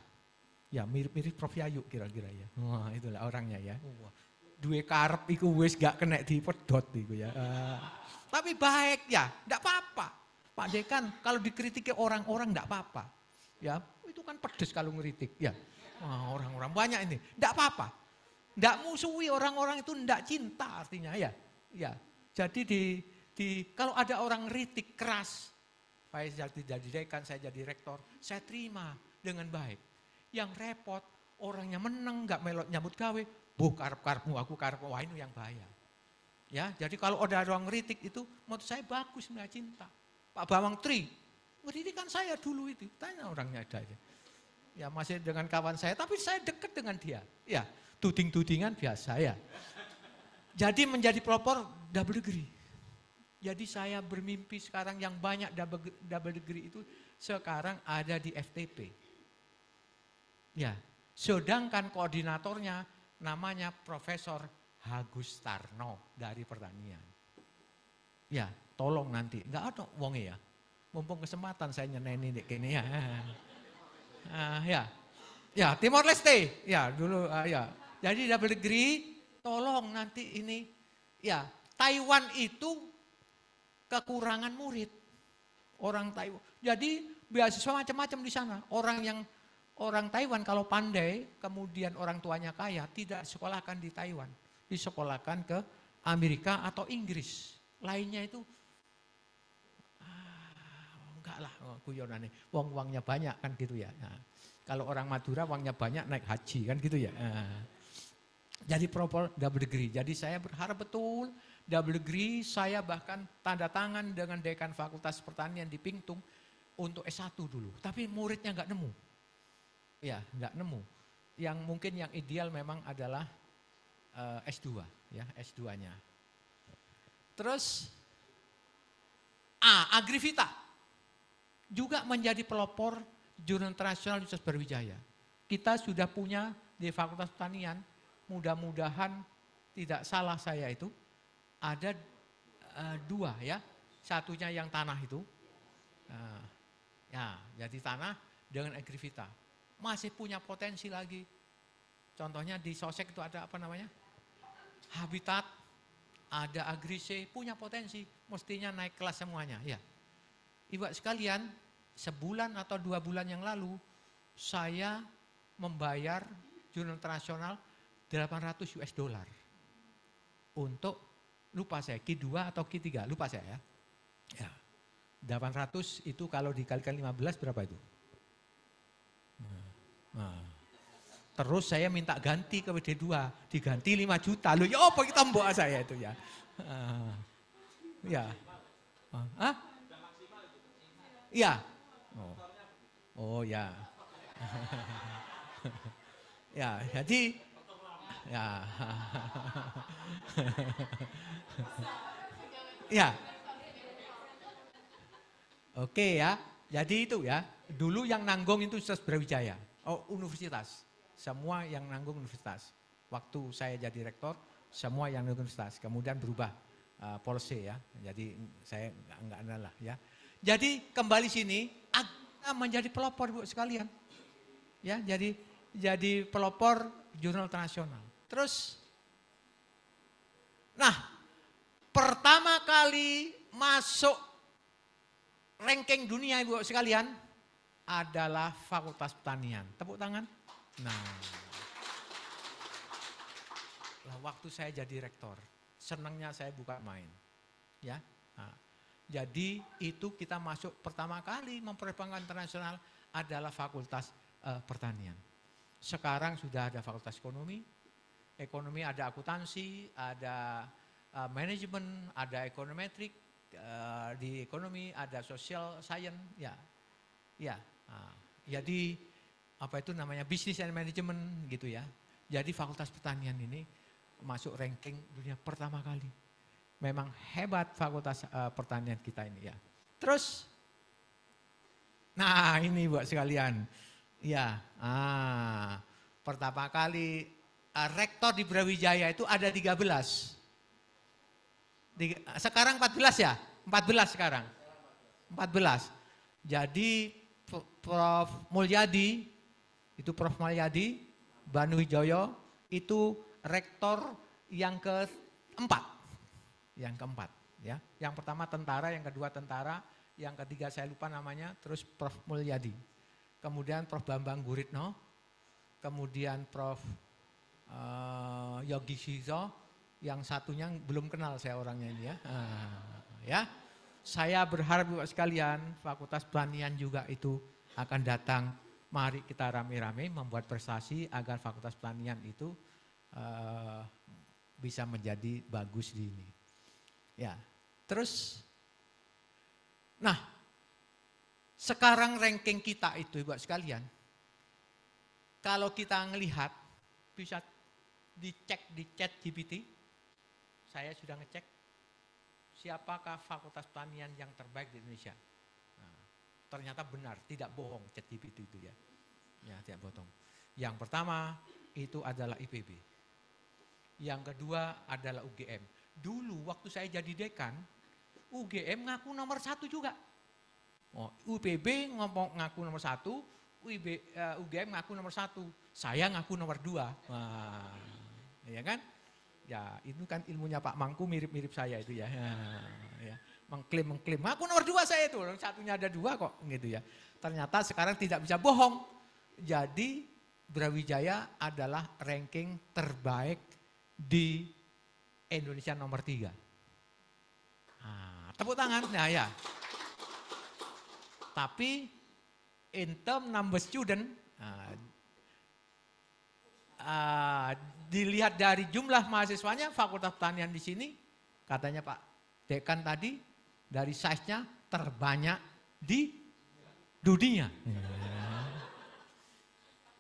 Ya mirip Prof. Yayu kira-kira ya. Wah, itulah orangnya ya. Duwe karep iku wis gak kena dipedot iku ya. Tapi baik ya, enggak apa-apa. Pak Dekan kalau dikritiki orang-orang enggak apa-apa. Ya, itu kan pedes kalau ngeritik ya. Orang-orang banyak ini, enggak apa-apa. Enggak musuhi orang-orang itu, enggak cinta artinya ya. Ya. Jadi kalau ada orang ngeritik keras, saya jadi dekan, saya jadi rektor, saya terima dengan baik. Yang repot orangnya menang, enggak melot nyambut gawe, karep-karepmu, aku karep, wah ini yang bahaya. Ya, jadi kalau ada orang ngeritik itu menurut saya bagus, enggak cinta. Pak Bawang Tri, ngeritik kan saya dulu itu, tanya orangnya ada aja. Ya masih dengan kawan saya, tapi saya dekat dengan dia. Ya, tuding-tudingan biasa ya. Jadi menjadi pelopor double degree. Jadi saya bermimpi sekarang yang banyak double degree itu sekarang ada di FTP. Ya, sedangkan koordinatornya namanya Profesor Hagustarno dari Pertanian. Ya, tolong nanti, enggak ada wonge ya. Mumpung kesempatan saya nyeneni dek kene ya. Ya Timor Leste, ya dulu ya. Jadi double degree, tolong nanti ini, ya Taiwan itu kekurangan murid. Orang Taiwan. Jadi beasiswa macam-macam di sana. Orang Taiwan kalau pandai, kemudian orang tuanya kaya, tidak sekolahkan di Taiwan. Disekolahkan ke Amerika atau Inggris. Lainnya itu enggak lah, guyonane. Uangnya banyak kan gitu ya. Nah, kalau orang Madura uangnya banyak naik haji kan gitu ya. Nah, jadi proper double degree. Jadi saya berharap betul double degree, saya bahkan tanda tangan dengan dekan Fakultas Pertanian di Pingtung untuk S1 dulu. Tapi muridnya enggak nemu. Ya, enggak nemu. Yang mungkin yang ideal memang adalah S2 ya, S2-nya. Terus Agrivita juga menjadi pelopor Jurnal Internasional Universitas Brawijaya. Kita sudah punya di Fakultas Pertanian, mudah-mudahan tidak salah saya itu, ada 2 ya. Satunya yang tanah itu, ya jadi tanah dengan Agrivita. Masih punya potensi lagi. Contohnya di Sosek itu ada apa namanya? Habitat, ada Agrise, punya potensi. Mestinya naik kelas semuanya. Ya. Ibu sekalian, sebulan atau 2 bulan yang lalu, saya membayar Jurnal Internasional $800 untuk, lupa saya, Q2 atau Q3, lupa saya ya. 800 itu kalau dikalikan 15 berapa itu? Terus saya minta ganti ke WD2, diganti 5 juta. Loh ya apa kita mbok saya itu ya. Ya. Iya. Oh ya. Ya, jadi ya. Ya. Oke ya. Jadi itu ya. Dulu yang nanggung itu Universitas Brawijaya. Oh, universitas. Semua yang nanggung universitas. Waktu saya jadi rektor, semua yang nanggung universitas. Kemudian berubah policy ya. Jadi saya enggak lah ya. Jadi kembali sini, kita menjadi pelopor Bu sekalian. Ya, jadi pelopor Jurnal Internasional. Terus, nah pertama kali masuk ranking dunia Ibu sekalian adalah Fakultas Pertanian. Tepuk tangan. Nah, waktu saya jadi rektor, senangnya saya buka main. Ya, nah, jadi itu kita masuk pertama kali memperjuangkan internasional adalah Fakultas Pertanian. Sekarang sudah ada Fakultas Ekonomi ada akuntansi, ada manajemen, ada ekonometrik, di ekonomi ada social science, ya. Nah, jadi apa itu namanya bisnis and manajemen gitu ya. Jadi Fakultas Pertanian ini masuk ranking dunia pertama kali. Memang hebat Fakultas Pertanian kita ini ya. Terus, nah ini buat sekalian, ya, pertama kali rektor di Brawijaya itu ada 13. Sekarang 14 ya? 14 sekarang. 14. Jadi Prof. Mulyadi, itu Prof. Mulyadi, Banu Wijoyo, itu rektor yang keempat. Yang keempat. Ya. Yang pertama tentara, yang kedua tentara, yang ketiga saya lupa namanya, terus Prof. Mulyadi. Kemudian Prof. Bambang Guritno, kemudian Prof. Yogi Shizo, yang satunya belum kenal saya orangnya ini ya. Ya. Saya berharap Bapak sekalian, Fakultas Pertanian juga itu akan datang. Mari kita rame-rame membuat prestasi agar Fakultas Pertanian itu bisa menjadi bagus di ini. Ya, terus, nah, sekarang ranking kita itu Bapak sekalian, kalau kita ngelihat bisa dicek di ChatGPT, saya sudah ngecek siapakah Fakultas Pertanian yang terbaik di Indonesia. Nah, ternyata benar, tidak bohong ChatGPT itu ya. Ya, tidak bohong. Yang pertama itu adalah IPB. Yang kedua adalah UGM. Dulu waktu saya jadi dekan, UGM ngaku nomor 1 juga. Oh, UPB ngaku nomor 1, UGM ngaku nomor 1. Saya ngaku nomor 2. Wah, ya kan? Ya, itu kan ilmunya Pak Mangku mirip-mirip saya itu ya. Ya, mengklaim. Aku nomor 2 saya itu, satunya ada 2 kok gitu ya. Ternyata sekarang tidak bisa bohong. Jadi Brawijaya adalah ranking terbaik di Indonesia nomor 3. Nah, tepuk tangan. Nah ya. Tapi in term number student, dilihat dari jumlah mahasiswanya Fakultas Pertanian di sini, katanya Pak Dekan tadi, dari size-nya terbanyak di dunia.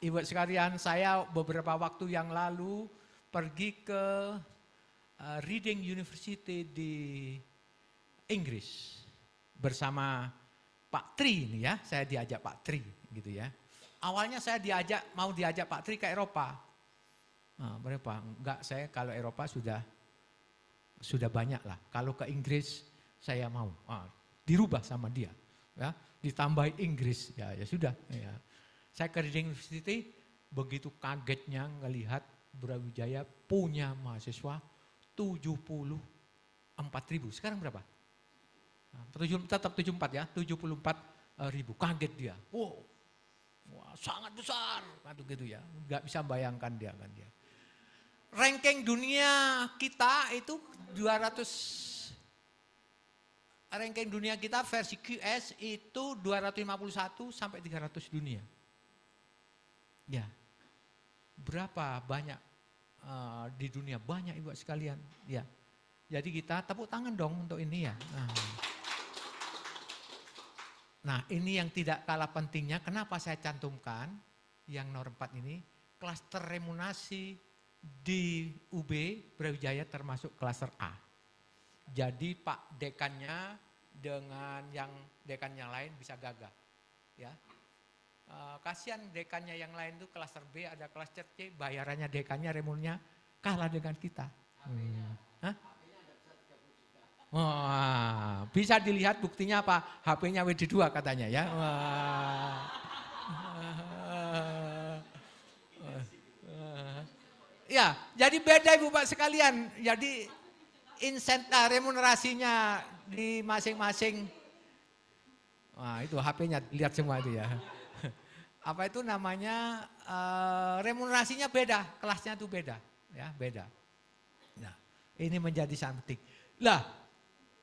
Ibu sekalian, saya beberapa waktu yang lalu pergi ke Reading University di Inggris bersama Pak Tri ini ya, saya diajak Pak Tri gitu ya. Awalnya saya mau diajak Pak Tri ke Eropa. Nah, berapa? Enggak, saya kalau Eropa sudah banyak lah. Kalau ke Inggris saya mau. Dirubah sama dia, ya, ditambah Inggris, ya sudah. Ya. Saya ke Reading University, begitu kagetnya ngelihat Brawijaya punya mahasiswa 74.000. Sekarang berapa? Tetap 74 ya, 74.000. Kaget dia. Wow, wah, sangat besar. Gitu ya, nggak bisa bayangkan dia kan dia. Ranking dunia kita itu 200. Ranking dunia kita versi QS itu 251 sampai 300 dunia. Ya, berapa banyak di dunia, banyak ibu sekalian. Ya, jadi kita tepuk tangan dong untuk ini ya. Nah ini yang tidak kalah pentingnya, kenapa saya cantumkan yang nomor 4 ini, klaster remunerasi di UB Brawijaya termasuk klaster A. Jadi Pak Dekannya dengan yang dekan yang lain bisa gagah. Ya. Kasihan dekannya yang lain itu klaster B, ada klaster C, bayarannya dekannya remunnya kalah dengan kita. Hah? Wah, bisa dilihat buktinya apa? HP-nya WD2 katanya ya. Ya, jadi beda Ibu Pak sekalian. Jadi remunerasinya di masing-masing. Wah, itu HP-nya lihat semua itu ya. Apa itu namanya, remunerasinya beda, kelasnya itu beda, ya beda. Nah, ini menjadi sangat penting. Lah,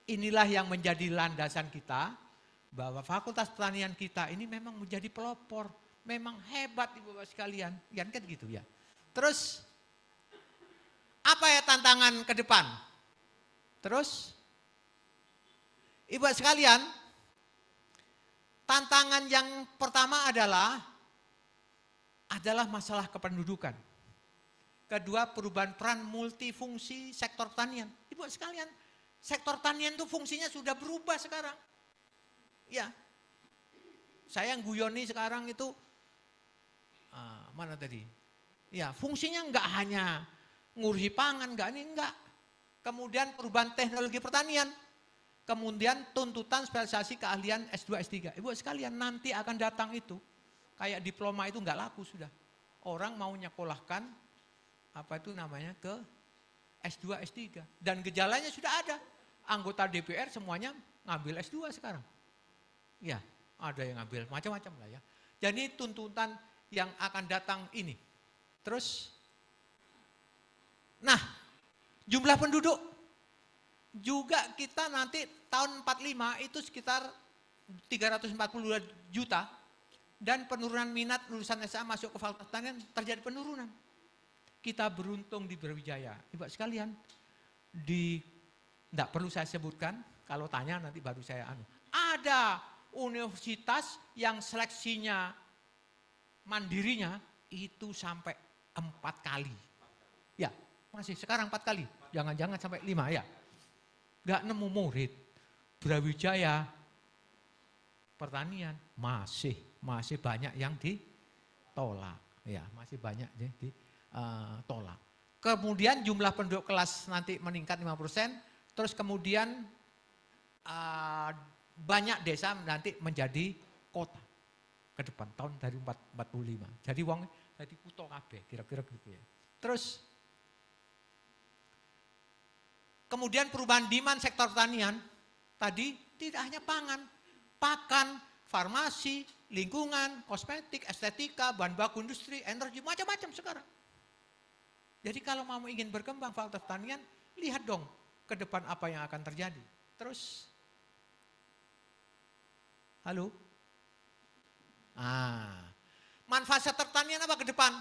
inilah yang menjadi landasan kita bahwa Fakultas Pertanian kita ini memang menjadi pelopor, memang hebat Ibu Bapak sekalian, kan gitu ya. Terus apa ya tantangan ke depan? Terus Ibu Bapak sekalian, tantangan yang pertama adalah masalah kependudukan. Kedua, perubahan peran multifungsi sektor pertanian. Ibu sekalian, sektor pertanian itu fungsinya sudah berubah sekarang. Ya, saya yang guyoni sekarang itu, mana tadi? Ya, fungsinya enggak hanya ngurusi pangan, enggak. Kemudian perubahan teknologi pertanian. Kemudian tuntutan spesialisasi keahlian S2, S3. Ibu sekalian, nanti akan datang itu. Kayak diploma itu enggak laku sudah. Orang mau nyekolahkan, apa itu namanya, ke S2, S3. Dan gejalanya sudah ada. Anggota DPR semuanya ngambil S2 sekarang. Ya, ada yang ngambil macam-macam lah ya. Jadi tuntutan yang akan datang ini. Terus, nah jumlah penduduk juga kita nanti tahun 45 itu sekitar 342 juta dan penurunan minat lulusan SA masuk ke Fakultas Pertanian terjadi penurunan. Kita beruntung di Brawijaya. Ibu sekalian, enggak perlu saya sebutkan, kalau tanya nanti baru saya ada universitas yang seleksinya mandirinya itu sampai 4 kali. Ya, masih sekarang 4 kali. Jangan-jangan sampai 5 ya. Enggak nemu murid. Brawijaya Pertanian masih banyak yang ditolak. Ya, masih banyak yang ditolak. Kemudian jumlah penduduk kelas nanti meningkat 5%, terus kemudian banyak desa nanti menjadi kota ke depan tahun dari 45. Jadi wong jadi kutha kabeh kira-kira gitu ya. Terus Kemudian perubahan demand sektor pertanian, tadi tidak hanya pangan, pakan, farmasi, lingkungan, kosmetik, estetika, bahan baku industri, energi, macam-macam sekarang. Jadi kalau mau ingin berkembang fakultas pertanian, lihat dong ke depan apa yang akan terjadi. Terus, halo? Manfaat sektor pertanian apa ke depan?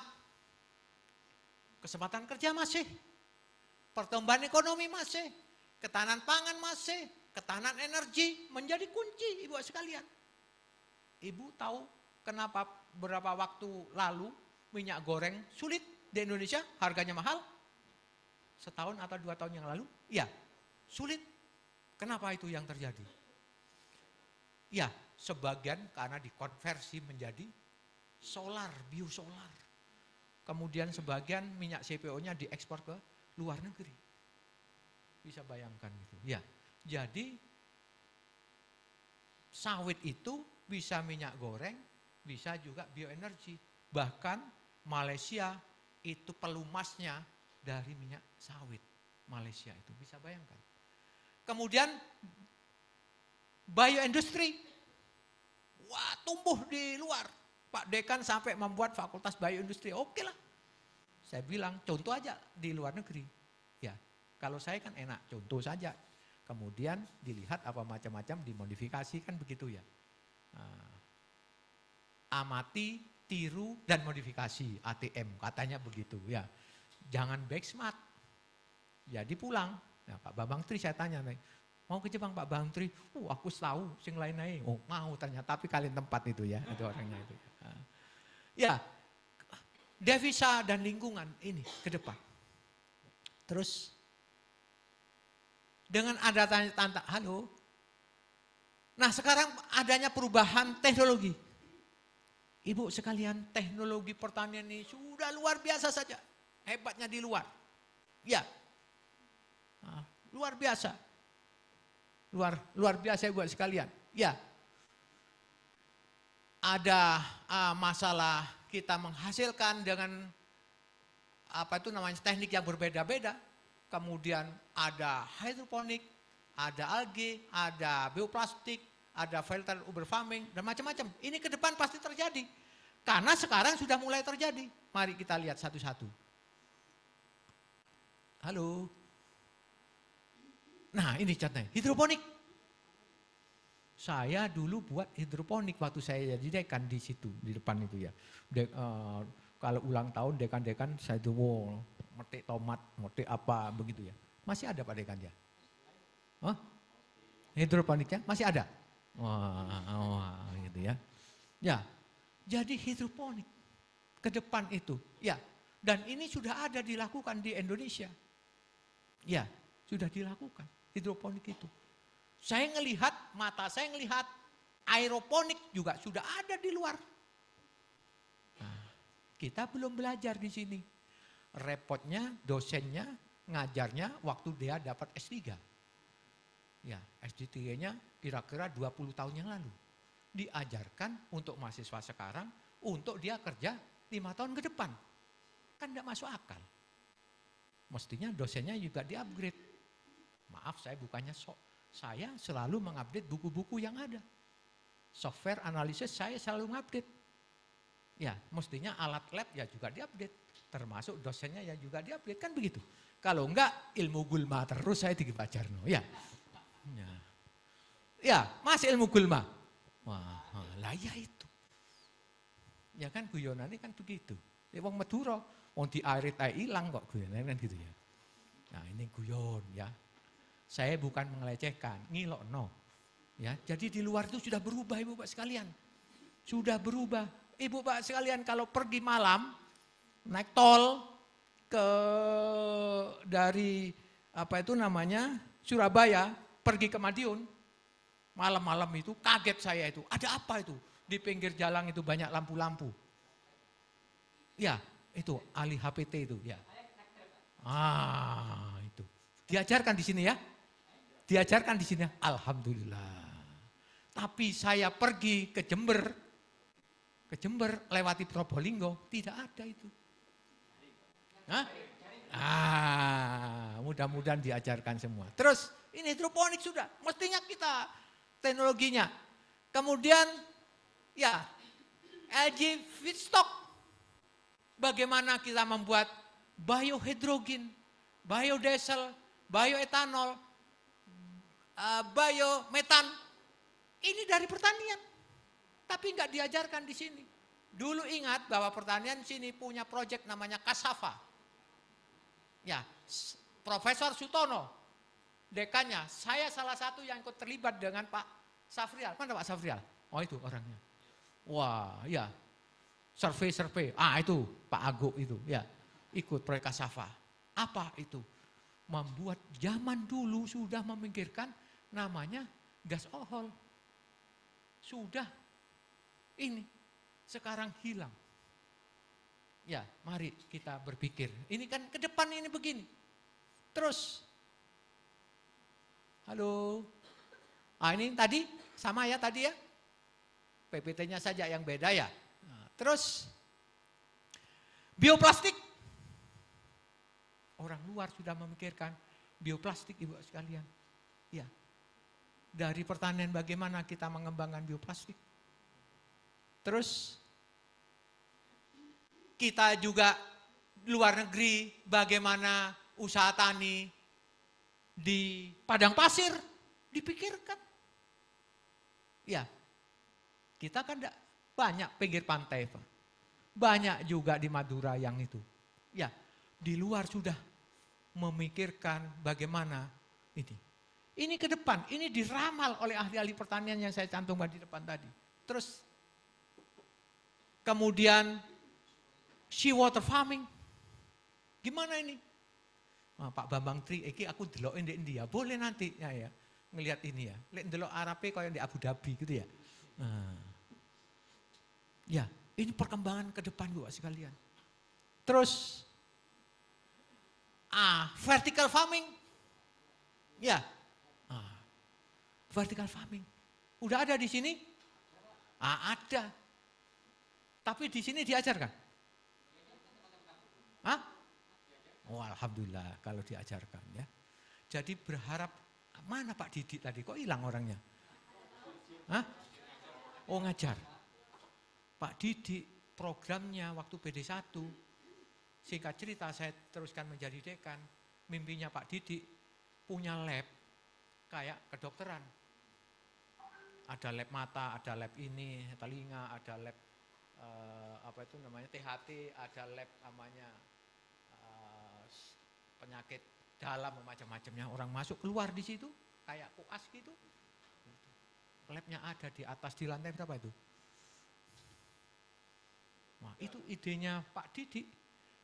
Kesempatan kerja masih, pertumbuhan ekonomi masih, ketahanan pangan masih, ketahanan energi menjadi kunci ibu sekalian. Ibu tahu kenapa beberapa waktu lalu minyak goreng sulit di Indonesia, harganya mahal? Setahun atau 2 tahun yang lalu? Ya, sulit. Kenapa itu yang terjadi? Ya, sebagian karena dikonversi menjadi solar, biosolar. Kemudian sebagian minyak CPO-nya diekspor ke luar negeri. Bisa bayangkan gitu. Ya, jadi sawit itu bisa minyak goreng, bisa juga bioenergi. Bahkan Malaysia itu pelumasnya dari minyak sawit. Malaysia itu bisa bayangkan. Kemudian bioindustri, wah tumbuh di luar. Pak Dekan sampai membuat fakultas bioindustri, oke lah. Saya bilang contoh aja di luar negeri. Ya, kalau saya kan enak, contoh saja. Kemudian dilihat apa macam-macam, dimodifikasi kan begitu ya. Amati, tiru, dan modifikasi, ATM katanya begitu ya. Jangan back smart. Jadi pulang. Nah, Pak Bambang Tri saya tanya, mau ke Jepang Pak Bambang Tri? Aku tahu, sing lain aja. Oh mau ternyata, tapi kalian tempat itu ya, itu orangnya itu. Ya, devisa dan lingkungan ini ke depan. Terus dengan ada tanda halo. Nah sekarang adanya perubahan teknologi. Ibu sekalian, teknologi pertanian ini sudah luar biasa saja. Hebatnya di luar. Ya, luar biasa. Luar biasa buat sekalian. Ya, ada masalah kita menghasilkan dengan apa itu namanya teknik yang berbeda-beda. Kemudian ada hidroponik, ada algae, ada bioplastik, ada filter uber farming dan macam-macam. Ini ke depan pasti terjadi. Karena sekarang sudah mulai terjadi. Mari kita lihat satu-satu. Halo. Nah, ini contohnya hidroponik. Saya dulu buat hidroponik waktu saya jadi dekan di situ, di depan itu ya. Kalau ulang tahun dekan-dekan saya tuh metik tomat, metik apa begitu ya. Masih ada Pak Dekan ya? Hah? Hidroponiknya masih ada? Wah, gitu ya. Ya, jadi hidroponik ke depan itu. Ya, dan ini sudah ada dilakukan di Indonesia. Ya, sudah dilakukan hidroponik itu. Saya ngelihat, mata saya ngelihat aeroponik juga sudah ada di luar. Nah, kita belum belajar di sini. Repotnya dosennya ngajarnya waktu dia dapat S3. Ya, S3-nya kira-kira 20 tahun yang lalu. Diajarkan untuk mahasiswa sekarang untuk dia kerja 5 tahun ke depan. Kan tidak masuk akal. Mestinya dosennya juga di-upgrade. Maaf saya bukannya sok. Saya selalu mengupdate buku-buku yang ada. Software analisis saya selalu mengupdate. Ya, mestinya alat lab ya juga diupdate. Termasuk dosennya ya juga diupdate. Kan begitu. Kalau enggak ilmu gulma terus saya dibacar. Ya. Ya, masih ilmu gulma. Wah, lah ya itu. Ya kan guyonannya kan begitu. Wong Madura, wong diarit ae ilang kok guyonan kan gitu ya. Nah, ini guyon ya. Saya bukan mengelecehkan, ngilokno. Ya, jadi di luar itu sudah berubah Ibu Pak sekalian. Sudah berubah. Ibu Pak sekalian kalau pergi malam naik tol dari apa itu namanya Surabaya pergi ke Madiun. Malam-malam itu kaget saya itu. Ada apa itu? Di pinggir jalan itu banyak lampu-lampu. Ya, itu ahli HPT itu ya. Itu. Diajarkan di sini ya. Diajarkan di sini, alhamdulillah. Tapi saya pergi ke Jember lewati Probolinggo, tidak ada itu. Hah? Mudah-mudahan diajarkan semua. Terus ini hidroponik sudah, mestinya kita teknologinya. Kemudian ya LG feedstock. Bagaimana kita membuat biohidrogen, biodiesel, bioetanol, biometan. Ini dari pertanian. Tapi enggak diajarkan di sini. Dulu ingat bahwa pertanian sini punya proyek namanya Kasava. Ya, Profesor Sutono, dekannya. Saya salah satu yang ikut terlibat dengan Pak Safrial. Mana Pak Safrial? Oh itu orangnya. Wah, ya. Survei. Itu Pak Ago itu, ya. Ikut proyek Kasava. Apa itu? Membuat zaman dulu sudah memikirkan namanya gas ohol. Sudah ini sekarang hilang. Ya, mari kita berpikir. Ini kan ke depan ini begini. Terus, halo. Ini tadi sama ya tadi ya. PPT-nya saja yang beda ya. Nah, terus, bioplastik. Orang luar sudah memikirkan bioplastik ibu sekalian. Ya, dari pertanian bagaimana kita mengembangkan bioplastik. Terus, kita juga luar negeri bagaimana usaha tani di padang pasir dipikirkan. Ya, kita kan banyak pinggir pantai, Pak. Banyak juga di Madura yang itu. Ya, di luar sudah memikirkan bagaimana ini. Ini ke depan, ini diramal oleh ahli-ahli pertanian yang saya cantumkan di depan tadi. Terus, kemudian seawater farming. Gimana ini? Pak Bambang Tri, iki aku delokin di India. Boleh nanti ya, ngelihat ini ya. Lek delok Arabe kayak di Abu Dhabi gitu ya. Ya, ini perkembangan ke depan Bapak sekalian. Terus vertical farming. Ya. Vertical farming. Udah ada di sini? Ada. Tapi di sini diajarkan? Oh alhamdulillah kalau diajarkan ya. Jadi berharap, mana Pak Didik tadi? Kok hilang orangnya? Oh ngajar. Pak Didik programnya waktu PD1, singkat cerita saya teruskan menjadi dekan. Mimpinya Pak Didik punya lab kayak kedokteran. Ada lab mata, ada lab ini, telinga, ada lab THT, ada lab namanya penyakit dalam macam-macamnya. Orang masuk keluar di situ kayak koas gitu. Labnya ada di atas, di lantai berapa itu? Nah, itu idenya Pak Didik.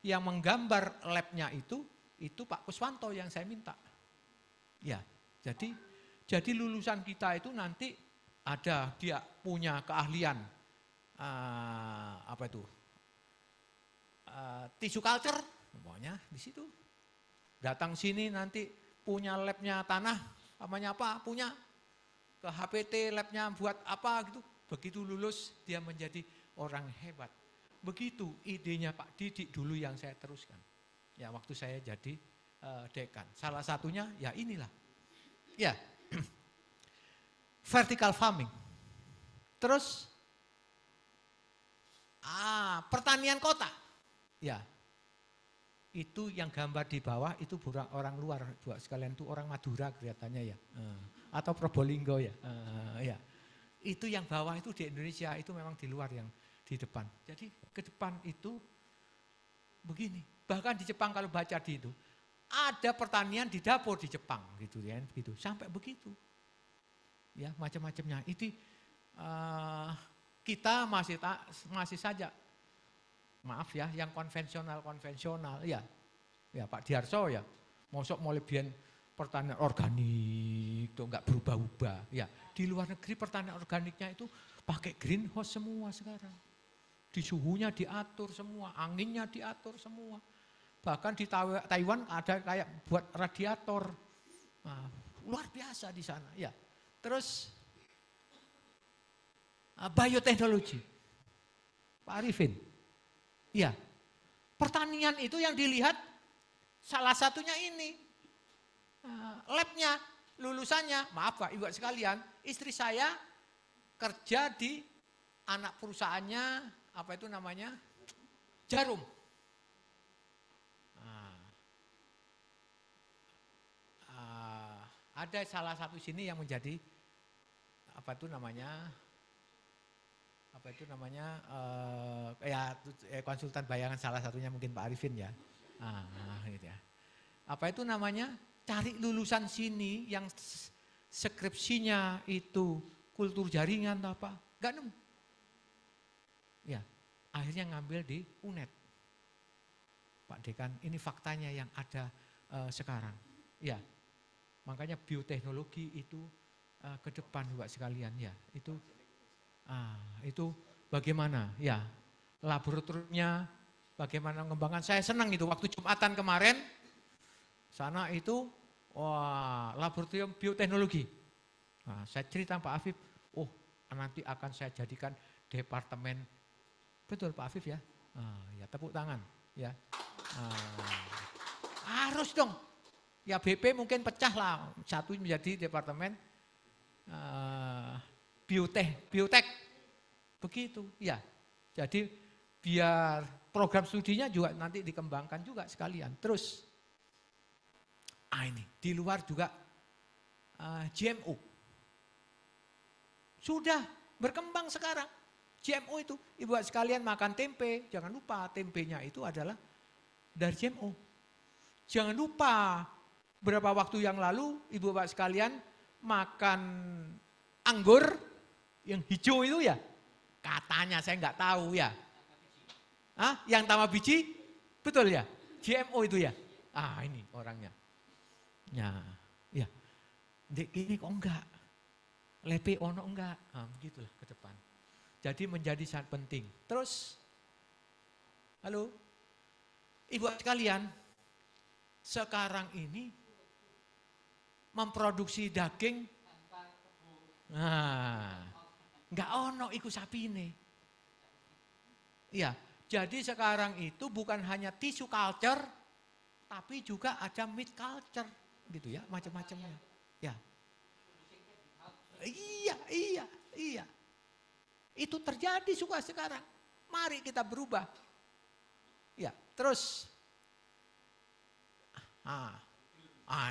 Yang menggambar labnya itu Pak Kuswanto yang saya minta. Ya, jadi lulusan kita itu nanti ada dia punya keahlian tissue culture, pokoknya di situ. Datang sini nanti punya labnya tanah, namanya apa? Punya ke HPT labnya buat apa gitu. Begitu lulus dia menjadi orang hebat. Begitu idenya Pak Didik dulu yang saya teruskan. Ya waktu saya jadi dekan. Salah satunya ya inilah. Ya. Vertical farming. Terus pertanian kota. Ya. Itu yang gambar di bawah itu orang luar, buat sekalian itu orang Madura kelihatannya ya. Atau Probolinggo ya. Ya. Itu yang bawah itu di Indonesia, itu memang di luar yang di depan. Jadi ke depan itu begini. Bahkan di Jepang kalau baca di itu, ada pertanian di dapur di Jepang gitu ya, begitu. Sampai begitu. Ya, macam-macamnya. Itu kita masih saja, maaf ya, yang konvensional ya. Ya Pak Diarso ya, mosok mau lebihan pertanian organik tuh enggak berubah-ubah. Ya, di luar negeri pertanian organiknya itu pakai greenhouse semua sekarang. Di suhunya diatur semua, anginnya diatur semua. Bahkan di Taiwan ada kayak buat radiator. Nah, luar biasa di sana, ya. Terus bioteknologi. Pak Arifin. Ya. Pertanian itu yang dilihat Salah satunya ini, labnya, lulusannya, maaf Pak Ibu sekalian, istri saya kerja di anak perusahaannya, apa itu namanya, Jarum. Ada salah satu sini yang menjadi apa itu namanya konsultan bayangan, salah satunya mungkin Pak Arifin ya. Gitu ya. Apa itu namanya, cari lulusan sini yang skripsinya itu kultur jaringan atau apa, nggak nemu. Ya, akhirnya ngambil di UNED. Pak Dekan, ini faktanya yang ada sekarang. Ya, makanya bioteknologi itu ke depan Bapak sekalian ya, itu bagaimana ya, laboratoriumnya bagaimana mengembangkan. Saya senang itu waktu Jumatan kemarin sana itu, wah, laboratorium bioteknologi. Nah, saya cerita Pak Afif, oh nanti akan saya jadikan departemen. Betul Pak Afif ya, ya tepuk tangan ya. Harus dong. Ya BP mungkin pecah lah, satu menjadi departemen biotek, begitu ya. Jadi biar program studinya juga nanti dikembangkan juga sekalian. Terus, ini di luar juga GMO. Sudah berkembang sekarang. GMO itu, ibu sekalian makan tempe, jangan lupa tempenya itu adalah dari GMO. Jangan lupa berapa waktu yang lalu ibu bapak sekalian makan anggur yang hijau itu ya, katanya saya nggak tahu ya. Yang tambah biji, betul ya, GMO itu ya. Ini orangnya. Ya. Ini kok enggak, lepe ono enggak, begitulah ke depan. Jadi menjadi sangat penting. Terus, halo, ibu sekalian, sekarang ini memproduksi daging, enggak ono iku sapine. Ya, jadi sekarang itu bukan hanya tisu culture, tapi juga ada meat culture, gitu ya, macam-macamnya. Ya, iya. Itu terjadi juga sekarang. Mari kita berubah. Ya, terus,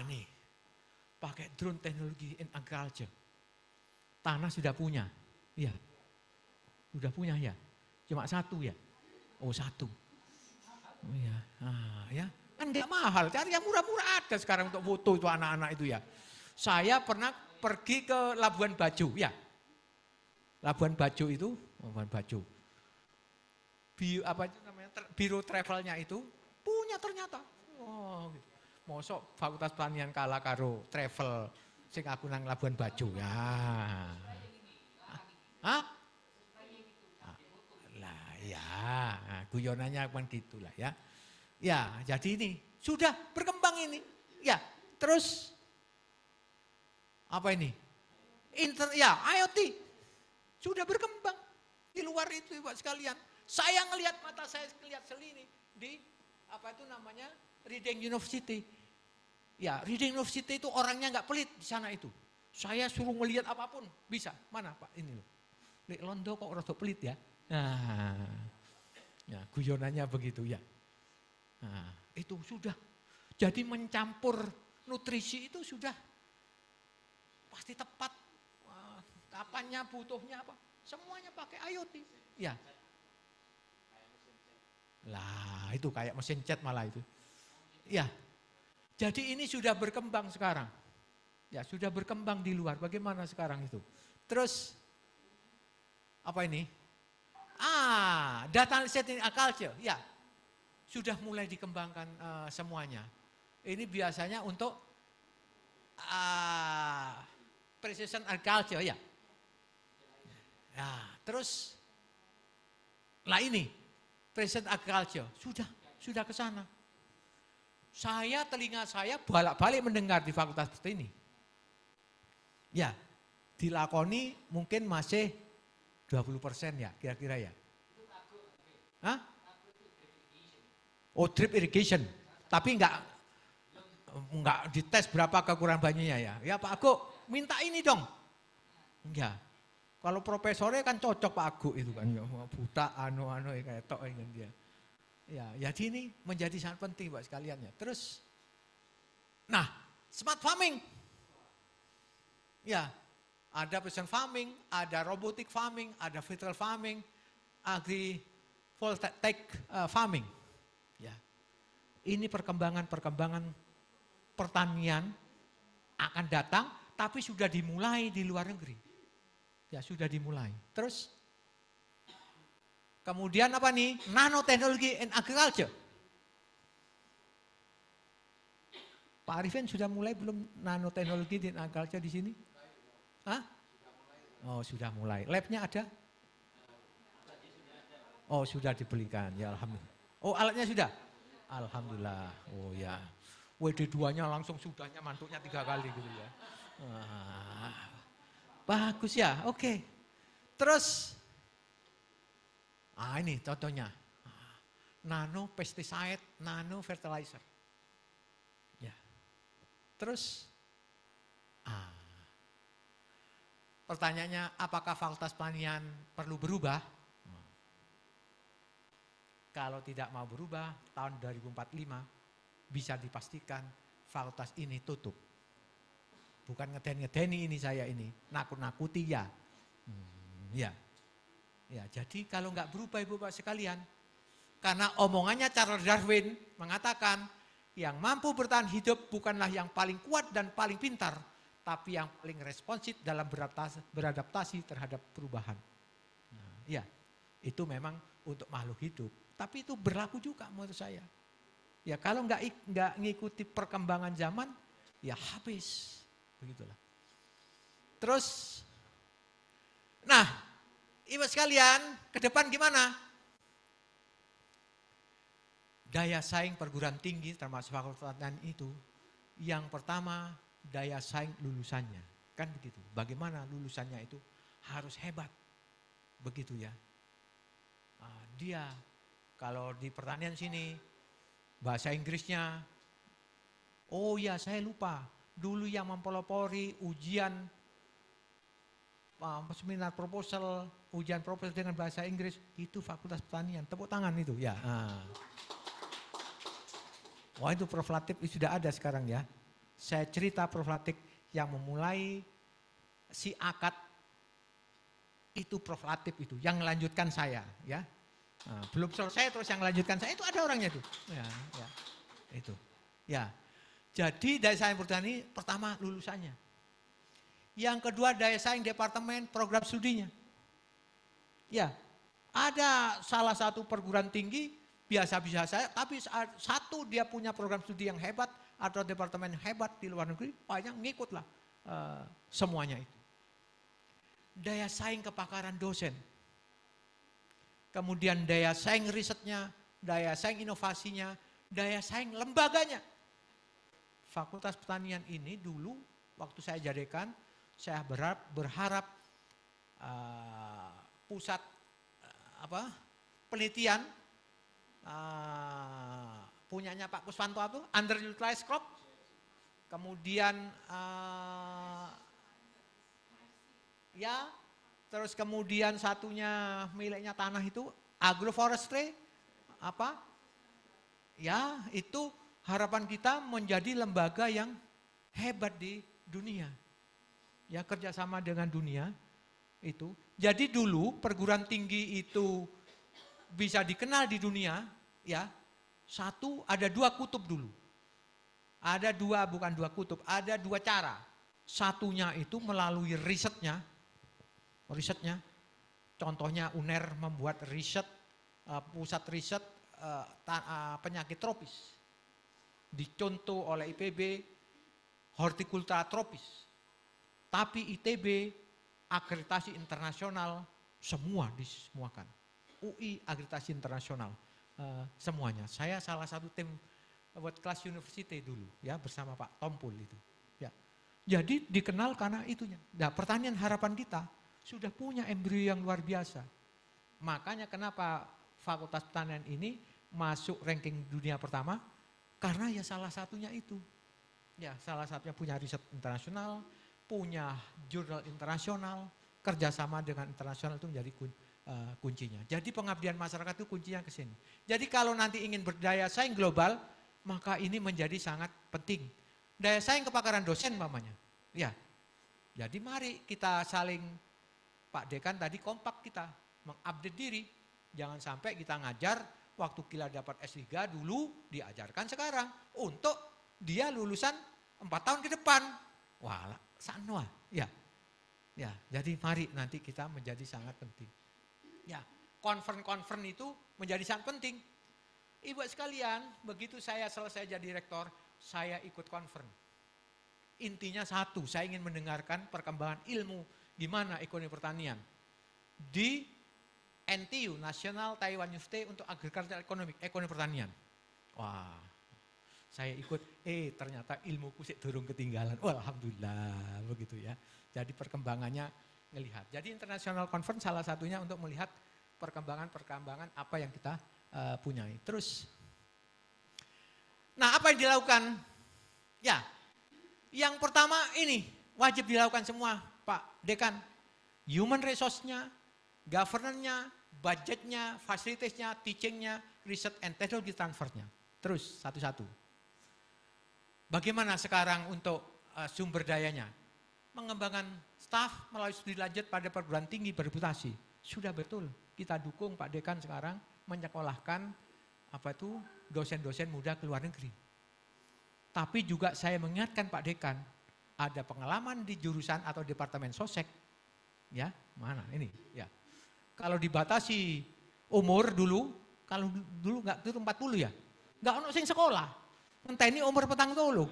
nih, pakai drone teknologi in agriculture. Tanah sudah punya, iya, sudah punya ya. Cuma satu ya. Oh, satu. Oh iya, ya. Kan enggak mahal, cari yang murah-murah ada sekarang untuk foto itu anak-anak itu ya. Saya pernah pergi ke Labuan Bajo, ya. Labuan Bajo itu, Labuan Bajo. Biro travelnya itu punya ternyata. Oh, gitu. Mosok Fakultas Pertanian kalah karo travel sing aku nang Labuan Bajo ya. Ya, guyonannya kan gitulah ya. Ya, jadi ini sudah berkembang ini. Ya, terus apa ini? IoT sudah berkembang di luar itu Ibu sekalian. Saya ngelihat mata saya ngelihat selini di apa itu namanya Reading University. Ya, Reading University itu orangnya nggak pelit di sana itu. Saya suruh melihat apapun bisa. Mana Pak ini loh. Lek Londo kok rada pelit ya. Ya, guyonannya begitu ya. Itu sudah. Jadi mencampur nutrisi itu sudah pasti tepat. Kapannya butuhnya apa? Semuanya pakai IoT. Ya. Lah, itu kayak mesin chat malah itu. Ya. Jadi ini sudah berkembang sekarang. Ya, sudah berkembang di luar. Bagaimana sekarang itu? Terus apa ini? Data analysis in agriculture. Ya. Sudah mulai dikembangkan semuanya. Ini biasanya untuk precision agriculture ya. Terus ini precision agriculture sudah ke sana. Telinga saya bolak-balik mendengar di fakultas seperti ini. Ya, dilakoni mungkin masih 20% ya, kira-kira ya. Oh, drip irrigation. Tapi enggak enggak dites berapa kekurangan bajunya ya. Ya Pak Agung, minta ini dong. Ya. Kalau profesornya kan cocok Pak Agung itu kan. Ya, buta anu kayak tok kan dia. Ya, jadi ini menjadi sangat penting Pak sekalian ya. Terus, nah smart farming. Ya, ada precision farming, ada robotic farming, ada vertical farming, agri-voltaic farming. Ya, ini perkembangan pertanian akan datang, tapi sudah dimulai di luar negeri. Ya, sudah dimulai. Terus, kemudian apa nih? Nanotechnology and agriculture. Pak Arifin sudah mulai belum nanotechnology dan agriculture di sini? Hah? Oh, sudah mulai. Labnya ada? Oh, sudah dibelikan. Ya alhamdulillah. Oh, alatnya sudah? Alhamdulillah. Oh ya. WD2-nya langsung sudahnya mantuknya 3 kali gitu ya. Bagus ya. Oke. Terus ini contohnya. Nano pesticide, nano fertilizer. Ya. Terus pertanyaannya, apakah Fakultas Pertanian perlu berubah? Kalau tidak mau berubah, tahun 2045 bisa dipastikan fakultas ini tutup. Bukan ngeden-ngedeni ini saya ini, nakut-nakuti ya. Ya, jadi kalau nggak berubah Ibu Bapak sekalian, karena omongannya Charles Darwin mengatakan, yang mampu bertahan hidup bukanlah yang paling kuat dan paling pintar, tapi yang paling responsif dalam beradaptasi terhadap perubahan. Ya, itu memang untuk makhluk hidup. Tapi itu berlaku juga menurut saya. Ya kalau nggak ngikuti perkembangan zaman, ya habis. Begitulah. Terus, nah Ibu sekalian, ke depan gimana? Daya saing perguruan tinggi termasuk fakultas pertanian itu, yang pertama daya saing lulusannya. Kan begitu, bagaimana lulusannya itu harus hebat. Begitu ya. Dia kalau di pertanian sini, bahasa Inggrisnya, oh ya saya lupa, dulu yang mempelopori ujian seminar proposal, ujian proposal dengan bahasa Inggris, itu Fakultas Pertanian, tepuk tangan itu ya. Wah itu Prof. Latif sudah ada sekarang ya. Saya cerita Prof. Latif yang memulai si akad, itu Prof. Latif itu, yang melanjutkan saya ya. Belum selesai terus yang melanjutkan saya itu ada orangnya tuh. Ya, itu. Ya. Jadi daya saing pertanian pertama lulusannya. Yang kedua daya saing departemen program studinya. Ya. Ada salah satu perguruan tinggi biasa-biasa saya, tapi satu dia punya program studi yang hebat atau departemen hebat di luar negeri, banyak ngikutlah semuanya itu. Daya saing kepakaran dosen. Kemudian daya saing risetnya, daya saing inovasinya, daya saing lembaganya. Fakultas Pertanian ini dulu waktu saya jadikan, saya berharap pusat penelitian punyanya Pak Kuswanto itu underutilized crop, kemudian ya. Terus kemudian satunya miliknya tanah itu agroforestry ya itu harapan kita menjadi lembaga yang hebat di dunia. Ya kerjasama dengan dunia itu. Jadi dulu perguruan tinggi itu bisa dikenal di dunia ya. Satu ada 2 kutub dulu. Ada bukan dua kutub, ada 2 cara. Satunya itu melalui risetnya, contohnya UNER membuat riset, pusat riset penyakit tropis. Dicontoh oleh IPB, hortikultura tropis. Tapi ITB, akreditasi internasional, semua disemuakan. UI, akreditasi internasional, semuanya. Saya salah satu tim buat kelas university dulu, ya bersama Pak Tompul itu. Ya. Jadi dikenal karena itunya. Nah pertanian harapan kita, sudah punya embrio yang luar biasa. Makanya kenapa Fakultas Pertanian ini masuk ranking dunia pertama, karena ya salah satunya itu. Ya, salah satunya punya riset internasional, punya jurnal internasional, kerjasama dengan internasional itu menjadi kuncinya. Jadi pengabdian masyarakat itu kuncinya ke sini. Jadi kalau nanti ingin berdaya saing global, maka ini menjadi sangat penting. Daya saing kepakaran dosen umpamanya. Ya. Jadi mari kita saling, Pak Dekan tadi kompak kita, mengupdate diri. Jangan sampai kita ngajar waktu kita dapat S3 dulu diajarkan sekarang untuk dia lulusan 4 tahun ke depan. Wah, sanwa. Ya. Ya, jadi mari nanti kita menjadi sangat penting. Ya, konferen itu menjadi sangat penting. Ibu sekalian, begitu saya selesai jadi rektor, saya ikut konferen. Intinya satu, saya ingin mendengarkan perkembangan ilmu gimana ekonomi pertanian di NTU, National Taiwan University untuk Agricultural Economic, ekonomi pertanian. Wah, saya ikut, ternyata ilmuku sih durung ketinggalan. Wah, alhamdulillah, begitu ya. Jadi perkembangannya melihat. Jadi International Conference salah satunya untuk melihat perkembangan apa yang kita punyai. Terus, nah apa yang dilakukan? Ya, yang pertama ini wajib dilakukan semua Pak Dekan. Human resource-nya, governance-nya, budgetnya, fasilitasnya, teaching-nya, research and technology transfer-nya. Terus satu-satu. Bagaimana sekarang untuk sumber dayanya? Mengembangkan staf melalui studi lanjut pada perguruan tinggi berreputasi. Sudah betul, kita dukung Pak Dekan sekarang menyekolahkan dosen-dosen muda ke luar negeri. Tapi juga saya mengingatkan Pak Dekan, ada pengalaman di jurusan atau departemen sosek. Ya, mana ini? Ya. Kalau dibatasi umur dulu, kalau dulu enggak itu 40 ya. Enggak ono sing sekolah. Ngenteni umur 40.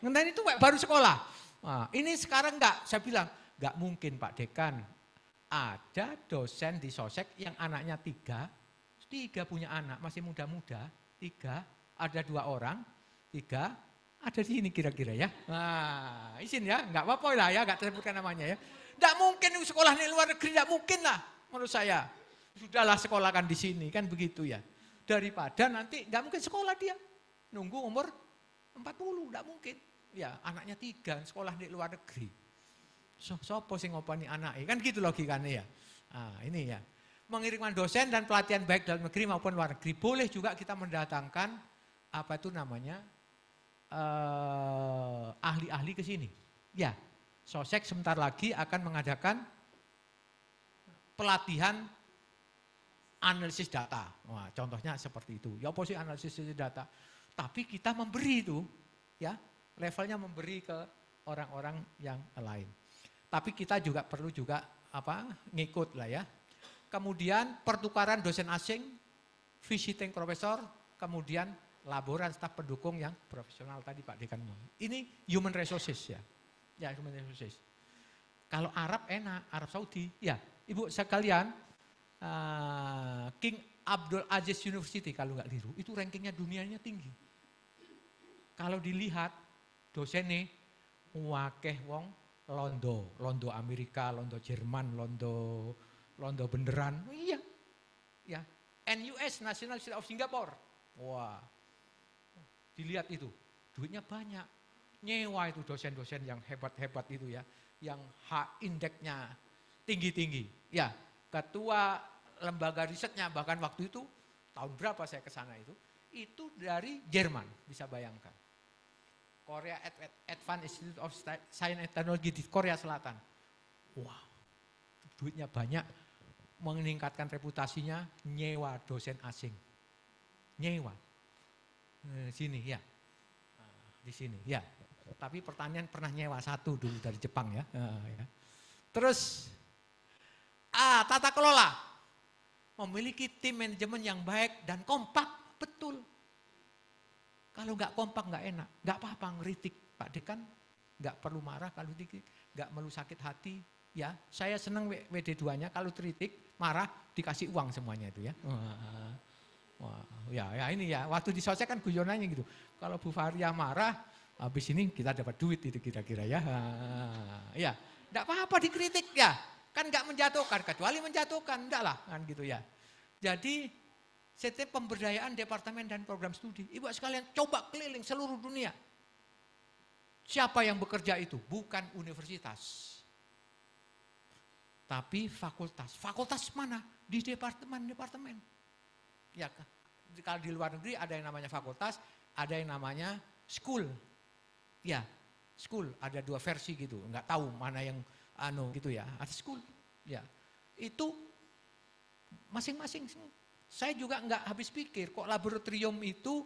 Ngenteni itu baru sekolah. Nah, ini sekarang enggak, saya bilang enggak mungkin Pak Dekan. Ada dosen di sosek yang anaknya 3 punya anak masih muda-muda, 3, ada 2 orang, 3 ada di sini kira-kira ya. Nah, izin ya, enggak apa-apa lah ya, enggak tersebutkan namanya ya. Enggak mungkin sekolah di luar negeri, enggak mungkin lah menurut saya. Sudahlah sekolahkan di sini, kan begitu ya. Daripada nanti enggak mungkin sekolah dia. Nunggu umur 40, enggak mungkin. Ya, anaknya 3 sekolah di luar negeri. Sopo sing ngopani anake, kan gitu logikanya ya. Nah, ini ya. Mengirimkan dosen dan pelatihan baik dalam negeri maupun luar negeri. Boleh juga kita mendatangkan ahli-ahli ke sini. Ya, Sosek sebentar lagi akan mengadakan pelatihan analisis data. Wah, contohnya seperti itu. Ya apa sih analisis data? Tapi kita memberi itu, ya, levelnya memberi ke orang-orang yang lain. Tapi kita juga perlu ngikut lah ya. Kemudian pertukaran dosen asing, visiting profesor, kemudian laboran staf pendukung yang profesional tadi Pak Dekan. Ini human resources ya. Ya, human resources. Kalau Arab enak, Arab Saudi. Ya, Ibu sekalian, King Abdul Aziz University kalau nggak keliru, itu rankingnya dunianya tinggi. Kalau dilihat dosennya, wakeh wong Londo Amerika, Londo Jerman, Londo beneran, iya, ya. NUS National University of Singapore, wah, dilihat itu, duitnya banyak, nyewa itu dosen-dosen yang hebat-hebat itu ya, yang H-indeknya tinggi-tinggi, ya. Ketua lembaga risetnya bahkan waktu itu tahun berapa saya ke sana itu dari Jerman, bisa bayangkan. Korea Advanced Institute of Science and Technology di Korea Selatan. Wah, duitnya banyak, meningkatkan reputasinya, nyewa dosen asing. Nyewa. Sini ya. Di sini ya. Tapi pertanian pernah nyewa 1 dulu dari Jepang ya. Ya. Terus tata kelola. Memiliki tim manajemen yang baik dan kompak, betul. Kalau nggak kompak nggak enak, nggak apa-apa ngeritik Pak Dekan, nggak perlu marah kalau kritik, nggak perlu sakit hati, ya. Saya senang WD2-nya kalau kritik, marah dikasih uang semuanya itu ya. Wah, ya ini ya. Waktu di sosek kan guyonannya gitu. Kalau Bu Faria marah, habis ini kita dapat duit itu kira-kira ya. Ya, nggak apa-apa dikritik ya. Kan nggak menjatuhkan, kecuali menjatuhkan, enggak lah kan gitu ya. Jadi setiap pemberdayaan departemen dan program studi, Ibu sekalian coba keliling seluruh dunia. Siapa yang bekerja itu? Bukan universitas. Tapi fakultas. Fakultas mana? Di departemen-departemen. Ya, kalau di luar negeri ada yang namanya fakultas, ada yang namanya school. Ya, school ada 2 versi gitu. Enggak tahu mana yang gitu ya. Ada school. Ya. Itu masing-masing. Saya juga enggak habis pikir kok laboratorium itu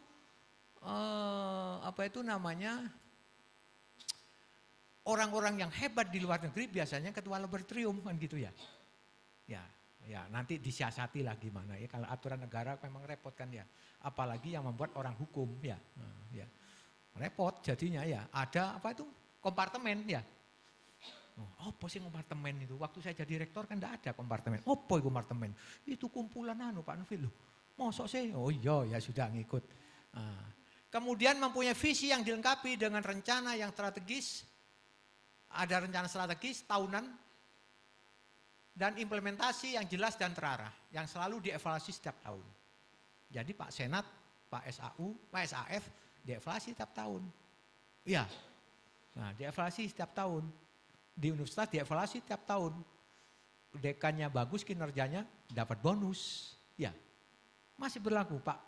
orang-orang yang hebat di luar negeri biasanya ketua laboratorium kan gitu ya. Ya, nanti disiasati lah gimana ya, kalau aturan negara memang repot kan ya. Apalagi yang membuat orang hukum ya. Ya. Repot jadinya ya. Ada kompartemen ya. Apa sih kompartemen itu? Waktu saya jadi rektor kan enggak ada kompartemen. Apa itu kompartemen? Itu kumpulan Pak Nufil loh. Mosok sih? Oh iya ya sudah ngikut. Kemudian mempunyai visi yang dilengkapi dengan rencana yang strategis. Ada rencana strategis tahunan dan implementasi yang jelas dan terarah yang selalu dievaluasi setiap tahun. Jadi Pak Senat, Pak SAF dievaluasi setiap tahun. Iya. Nah, dievaluasi setiap tahun. Di universitas dievaluasi setiap tahun. Dekannya bagus kinerjanya dapat bonus. Ya. Masih berlaku, Pak.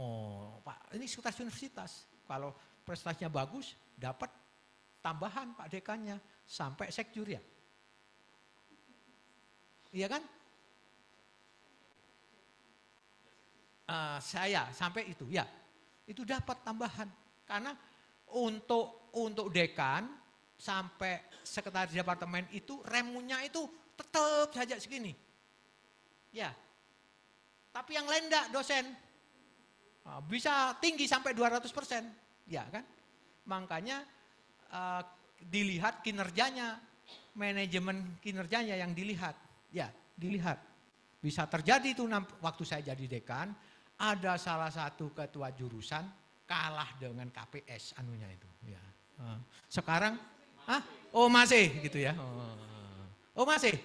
Oh, Pak, ini sekretaris universitas. Kalau prestasinya bagus dapat tambahan Pak dekannya sampai sekjur ya. Iya kan? Saya sampai itu ya. Itu dapat tambahan karena untuk dekan sampai sekretaris departemen itu remunya itu tetap saja segini. Ya. Tapi yang lain enggak dosen. Bisa tinggi sampai 200%. Ya kan? Makanya dilihat kinerjanya, manajemen kinerjanya yang dilihat. Ya, dilihat. Bisa terjadi itu waktu saya jadi dekan, ada salah satu ketua jurusan kalah dengan KPS anunya itu. Ya. Sekarang, oh masih gitu ya. Oh masih.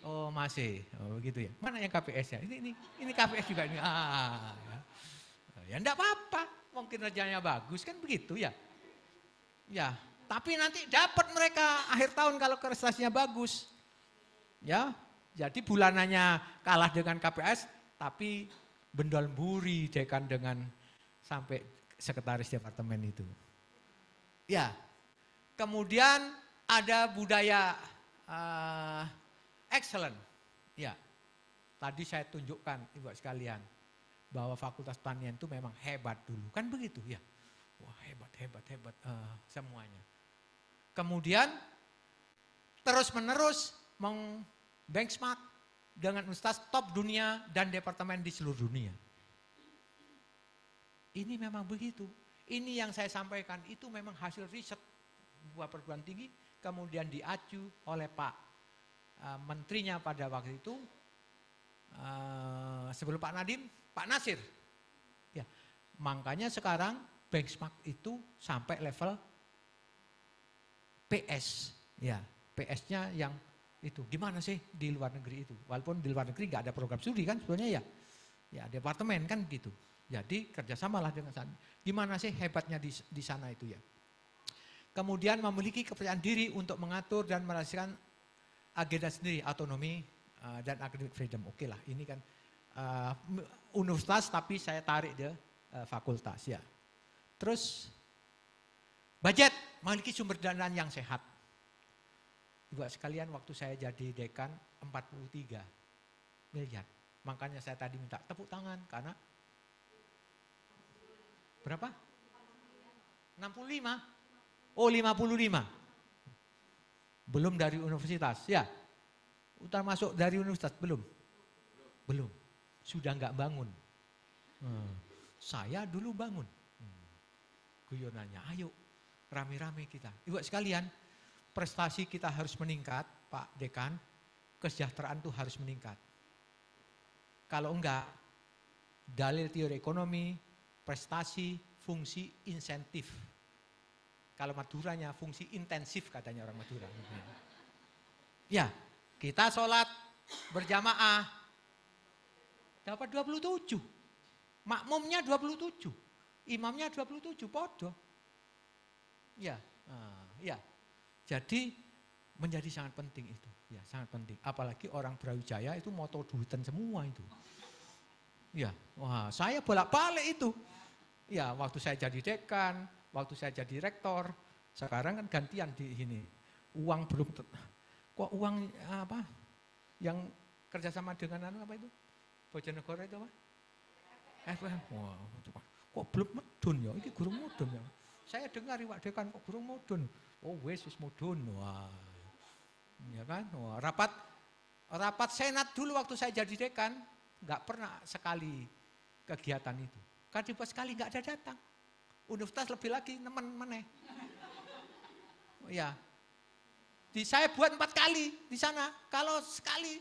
Oh masih. Oh gitu ya. Mana yang KPS ya? Ini KPS juga ini. Ya enggak apa-apa. Mungkin kinerjanya bagus kan begitu ya. Ya, tapi nanti dapat mereka akhir tahun kalau prestasinya bagus. Ya. Jadi bulanannya kalah dengan KPS, tapi bendol buri dekan dengan sampai sekretaris departemen itu. Ya, kemudian ada budaya excellent. Ya, tadi saya tunjukkan Ibu sekalian bahwa Fakultas Pertanian itu memang hebat dulu, kan begitu ya. Wah hebat semuanya. Kemudian terus menerus benchmark dengan universitas top dunia dan departemen di seluruh dunia. Ini memang begitu. Ini yang saya sampaikan itu memang hasil riset buah perguruan tinggi, kemudian diacu oleh Pak menterinya pada waktu itu, sebelum Pak Nadiem, Pak Nasir. Ya, makanya sekarang benchmark itu sampai level PS. Ya, PS-nya yang itu gimana sih di luar negeri itu, walaupun di luar negeri nggak ada program studi kan sebenarnya ya departemen kan gitu, jadi kerjasamalah dengan sana. Gimana sih hebatnya di sana itu ya. Kemudian memiliki kepercayaan diri untuk mengatur dan merasakan agenda sendiri, otonomi dan academic freedom. Oke lah, ini kan universitas tapi saya tarik dia fakultas ya. Terus budget, memiliki sumber dana yang sehat. Ibu sekalian waktu saya jadi dekan 43 miliar. Makanya saya tadi minta tepuk tangan karena berapa? 65. Oh 55. Belum dari universitas ya. Utang masuk dari universitas belum? Belum. Sudah enggak bangun. Saya dulu bangun. Guyonannya, ayo rame-rame kita. Ibu sekalian, prestasi kita harus meningkat, Pak Dekan, kesejahteraan itu harus meningkat. Kalau enggak, dalil teori ekonomi, prestasi, fungsi insentif. Kalau Maduranya fungsi intensif katanya orang Madura. Ya, kita sholat berjamaah, dapat 27. Makmumnya 27, imamnya 27, podo. Ya, ya. Jadi menjadi sangat penting itu. Ya, sangat penting. Apalagi orang Brawijaya itu moto duitan semua itu. Ya, wah, saya bolak-balik itu. Ya, waktu saya jadi dekan, waktu saya jadi rektor, sekarang kan gantian di sini. Uang belum, kok uang apa? Yang kerjasama dengan apa itu? Bojonegoro itu apa? FM. Wah, kok belum mudun ya? Ini gurung mudun ya. Saya dengar Iwak Dekan kok gurung mudun. Oh, wis mudun. Wah. Ya kan? Wah, rapat senat dulu waktu saya jadi dekan, nggak pernah sekali kegiatan itu. Kadipa sekali nggak ada datang. Universitas lebih lagi nemen meneh. Ya. Saya buat 4 kali di sana. Kalau sekali,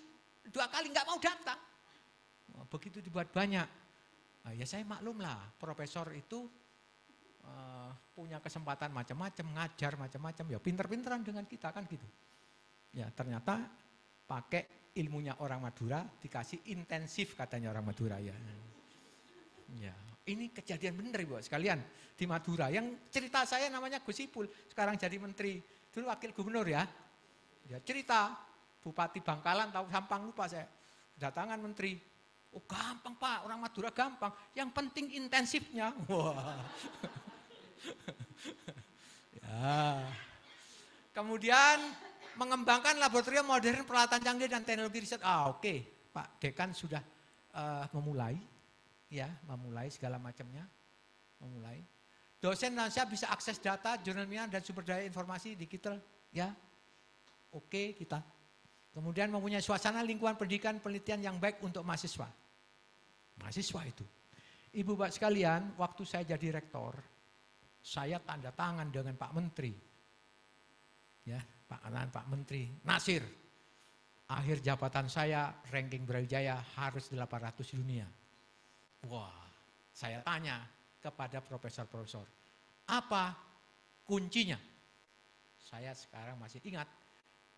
2 kali nggak mau datang. Begitu dibuat banyak. Nah, ya saya maklum lah, profesor itu punya kesempatan macam-macam, ngajar macam-macam, ya pinter-pinteran dengan kita kan gitu. Ya ternyata pakai ilmunya orang Madura, dikasih intensif katanya orang Madura ya. Ya, ini kejadian bener Ibu sekalian di Madura. Yang cerita saya namanya Gus Ipul, sekarang jadi menteri, dulu wakil gubernur ya. Ya cerita, Bupati Bangkalan tahu Sampang lupa saya, datangan menteri. Oh gampang Pak, orang Madura gampang. Yang penting intensifnya. Wah. Ya. Kemudian mengembangkan laboratorium modern peralatan canggih dan teknologi riset. Oke. Pak Dekan sudah memulai, ya memulai segala macamnya, memulai. Dosen Indonesia bisa akses data, jurnal ilmiah dan sumber daya informasi digital, ya. Oke kita. Kemudian mempunyai suasana lingkungan pendidikan penelitian yang baik untuk mahasiswa. Mahasiswa itu. Ibu Bapak sekalian, waktu saya jadi rektor, saya tanda tangan dengan Pak Menteri. Ya, Pak Menteri Nasir. Akhir jabatan saya, ranking Brawijaya harus 800 dunia. Wah, saya tanya kepada profesor-profesor, apa kuncinya? Saya sekarang masih ingat,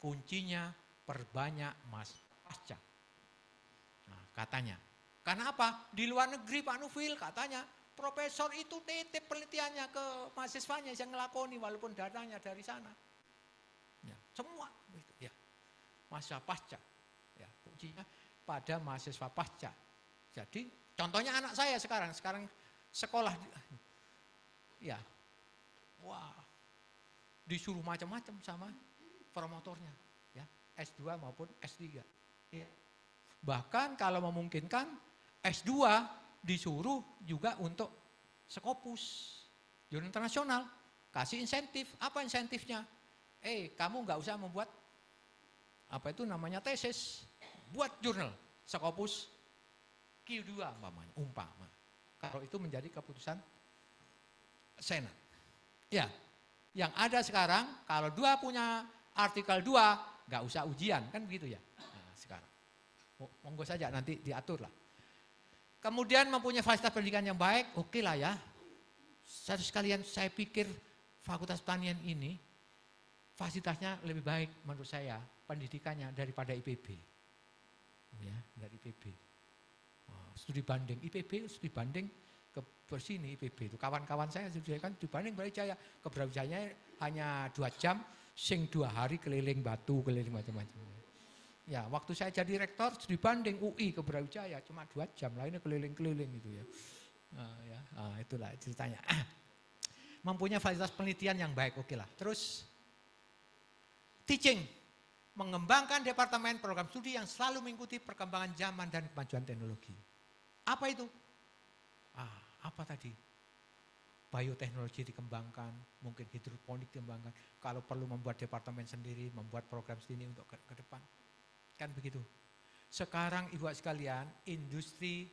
kuncinya perbanyak pasca. Nah, katanya, karena apa? Di luar negeri Pak Nufil katanya, profesor itu titip penelitiannya ke mahasiswanya yang ngelakoni walaupun datanya dari sana. Ya, semua ya. Mahasiswa pasca. Ya, kuncinya pada mahasiswa pasca. Jadi contohnya anak saya sekarang sekolah ya. Wah. Disuruh macam-macam sama promotornya, ya. S2 maupun S3. Ya. Bahkan kalau memungkinkan S2 disuruh juga untuk Skopus, jurnal internasional, kasih insentif. Apa insentifnya? Kamu nggak usah membuat apa itu namanya tesis, buat jurnal Skopus Q2 umpama. Kalau itu menjadi keputusan Senat. Ya, yang ada sekarang kalau 2 punya artikel 2 nggak usah ujian kan begitu ya. Nah, sekarang monggo saja nanti diatur lah. Kemudian mempunyai fasilitas pendidikan yang baik, oke lah ya. Satu sekalian saya pikir Fakultas Pertanian ini fasilitasnya lebih baik menurut saya pendidikannya daripada IPB. Ya, dari IPB. Studi banding IPB, studi banding ke sini IPB itu. Kawan-kawan saya sudah kan dibanding Brawijaya, ke Brawijaya hanya 2 jam, sing 2 hari keliling batu, keliling macam-macam. Ya, waktu saya jadi rektor studi banding UI ke Brawijaya cuma 2 jam, lainnya keliling-keliling gitu ya. Itulah ceritanya. Mempunyai fasilitas penelitian yang baik, oke lah. Terus teaching, mengembangkan departemen program studi yang selalu mengikuti perkembangan zaman dan kemajuan teknologi. Apa itu? Apa tadi? Bioteknologi dikembangkan, mungkin hidroponik dikembangkan. Kalau perlu membuat departemen sendiri, membuat program sendiri untuk ke depan. Kan begitu. Sekarang Ibu sekalian, industri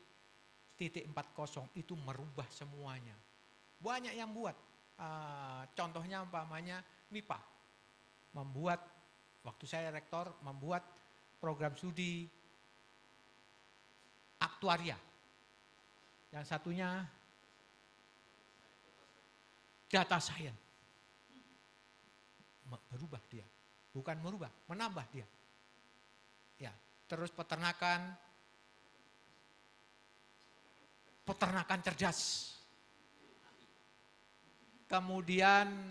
4.0 itu merubah semuanya. Banyak yang buat. Contohnya umpamanya MIPA. Membuat, waktu saya rektor, membuat program studi aktuaria. Yang satunya data science. Berubah dia. Bukan merubah, menambah dia. Ya, terus peternakan cerdas. kemudian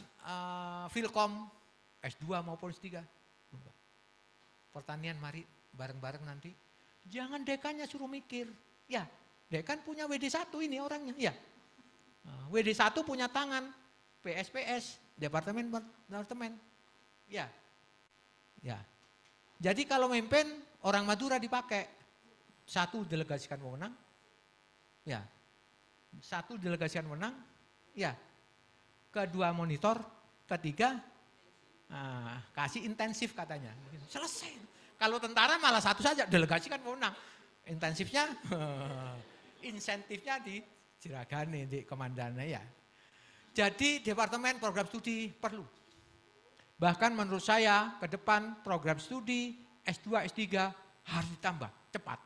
Filkom S2 maupun S3. Pertanian mari bareng-bareng nanti. Jangan dekannya suruh mikir. Ya, dekan punya WD1 ini orangnya. Ya, WD1 punya tangan, PSPS, departemen. Ya, ya. Jadi kalau memimpin orang Madura dipakai. Satu, delegasikan wewenang. Ya. Satu, delegasikan wewenang. Ya. Kedua, monitor. Ketiga, kasih intensif katanya. Selesai. Kalau tentara malah satu saja, delegasikan wewenang. Intensifnya, insentifnya di Jiragane, di komandannya ya. Jadi departemen program studi perlu. Bahkan menurut saya ke depan program studi S2, S3 harus ditambah cepat.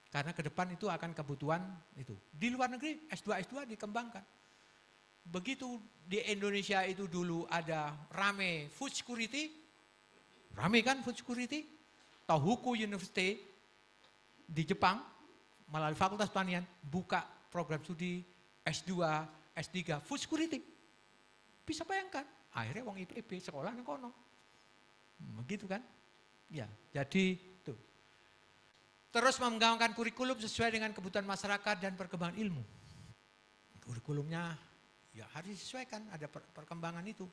Karena ke depan itu akan kebutuhan itu. Di luar negeri S2, S2 dikembangkan. Begitu di Indonesia itu dulu ada rame food security. Rame kan food security? Tohoku University di Jepang melalui Fakultas Pertanian buka program studi S2, S3 food security. Bisa bayangkan, akhirnya wong IPB sekolah nang kono. Begitu kan? Ya, jadi tuh. Terus mengembangkan kurikulum sesuai dengan kebutuhan masyarakat dan perkembangan ilmu. Kurikulumnya ya harus disesuaikan, ada perkembangan itu.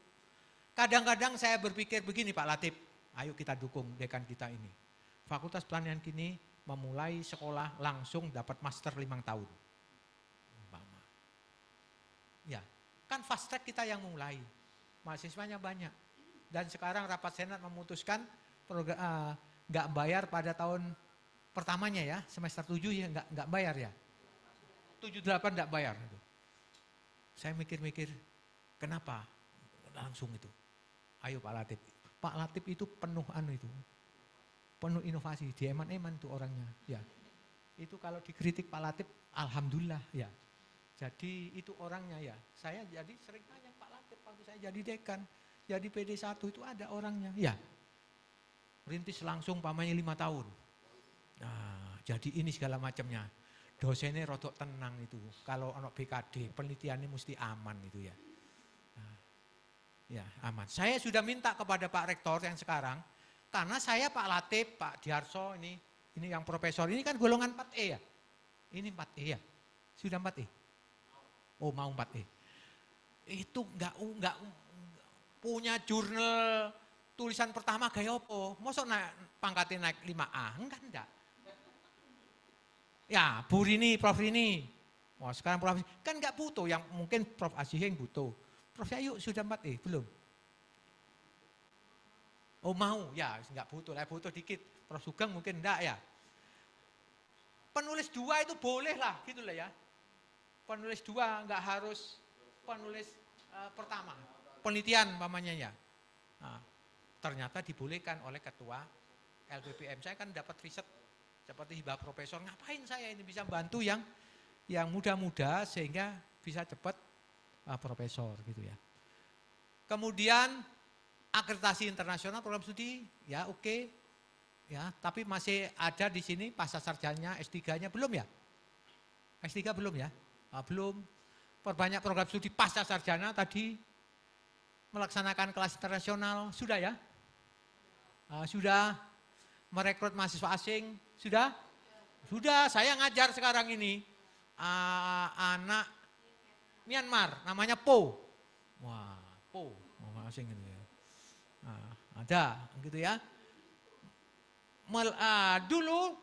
Kadang-kadang saya berpikir begini Pak Latif, ayo kita dukung dekan kita ini. Fakultas Pertanian kini memulai sekolah langsung dapat master 5 tahun. Ya, kan fast track kita yang mulai, mahasiswanya banyak. Dan sekarang rapat senat memutuskan nggak bayar pada tahun pertamanya ya, semester 7 ya nggak bayar ya. 7-8 nggak bayar. Saya mikir-mikir, kenapa langsung itu? Ayo Pak Latif. Pak Latif itu penuh itu. Penuh inovasi, dieman-eman tuh orangnya. Ya. Itu kalau dikritik Pak Latif, alhamdulillah ya. Jadi itu orangnya ya. Saya jadi sering tanya Pak Latif waktu saya jadi dekan, jadi PD1 itu ada orangnya. Ya. Rintis langsung pamannya 5 tahun. Nah, jadi ini segala macamnya. Dosennya rodok tenang itu. Kalau anak BKD, penelitiannya mesti aman itu ya. Nah, ya aman. Saya sudah minta kepada Pak Rektor yang sekarang, karena saya Pak Latif, Pak Diarso ini yang profesor, ini kan golongan 4E ya. Ini 4E ya. Sudah 4E. Oh mau 4E. Itu enggak punya jurnal tulisan pertama gaya apa? Mosok pangkatnya naik 5A? Enggak. Ya, Bu Rini, Prof Rini. Wah, sekarang Prof kan enggak butuh, yang mungkin Prof Asyih yang butuh. Prof Yayu sudah 4E, belum? Oh mau, ya enggak butuh lah, butuh dikit. Prof Sugeng mungkin enggak ya. Penulis 2 itu boleh lah, gitu lah ya. Penulis 2 enggak harus penulis pertama. Penelitian pamannya ya. Nah, ternyata dibolehkan oleh ketua LPPM. Saya kan dapat riset seperti hibah profesor, ngapain saya ini bisa bantu yang muda-muda sehingga bisa cepat profesor gitu ya. Kemudian akreditasi internasional program studi ya oke. Ya, tapi masih ada di sini pasca sarjana S3-nya belum ya? S3 belum ya? Belum. Perbanyak program studi pasca sarjana tadi melaksanakan kelas internasional sudah ya? Sudah. Merekrut mahasiswa asing, sudah? Sudah, saya ngajar sekarang ini. Anak Myanmar, namanya Po. Wah, Po, asing gitu ya. Ada, gitu ya. Dulu,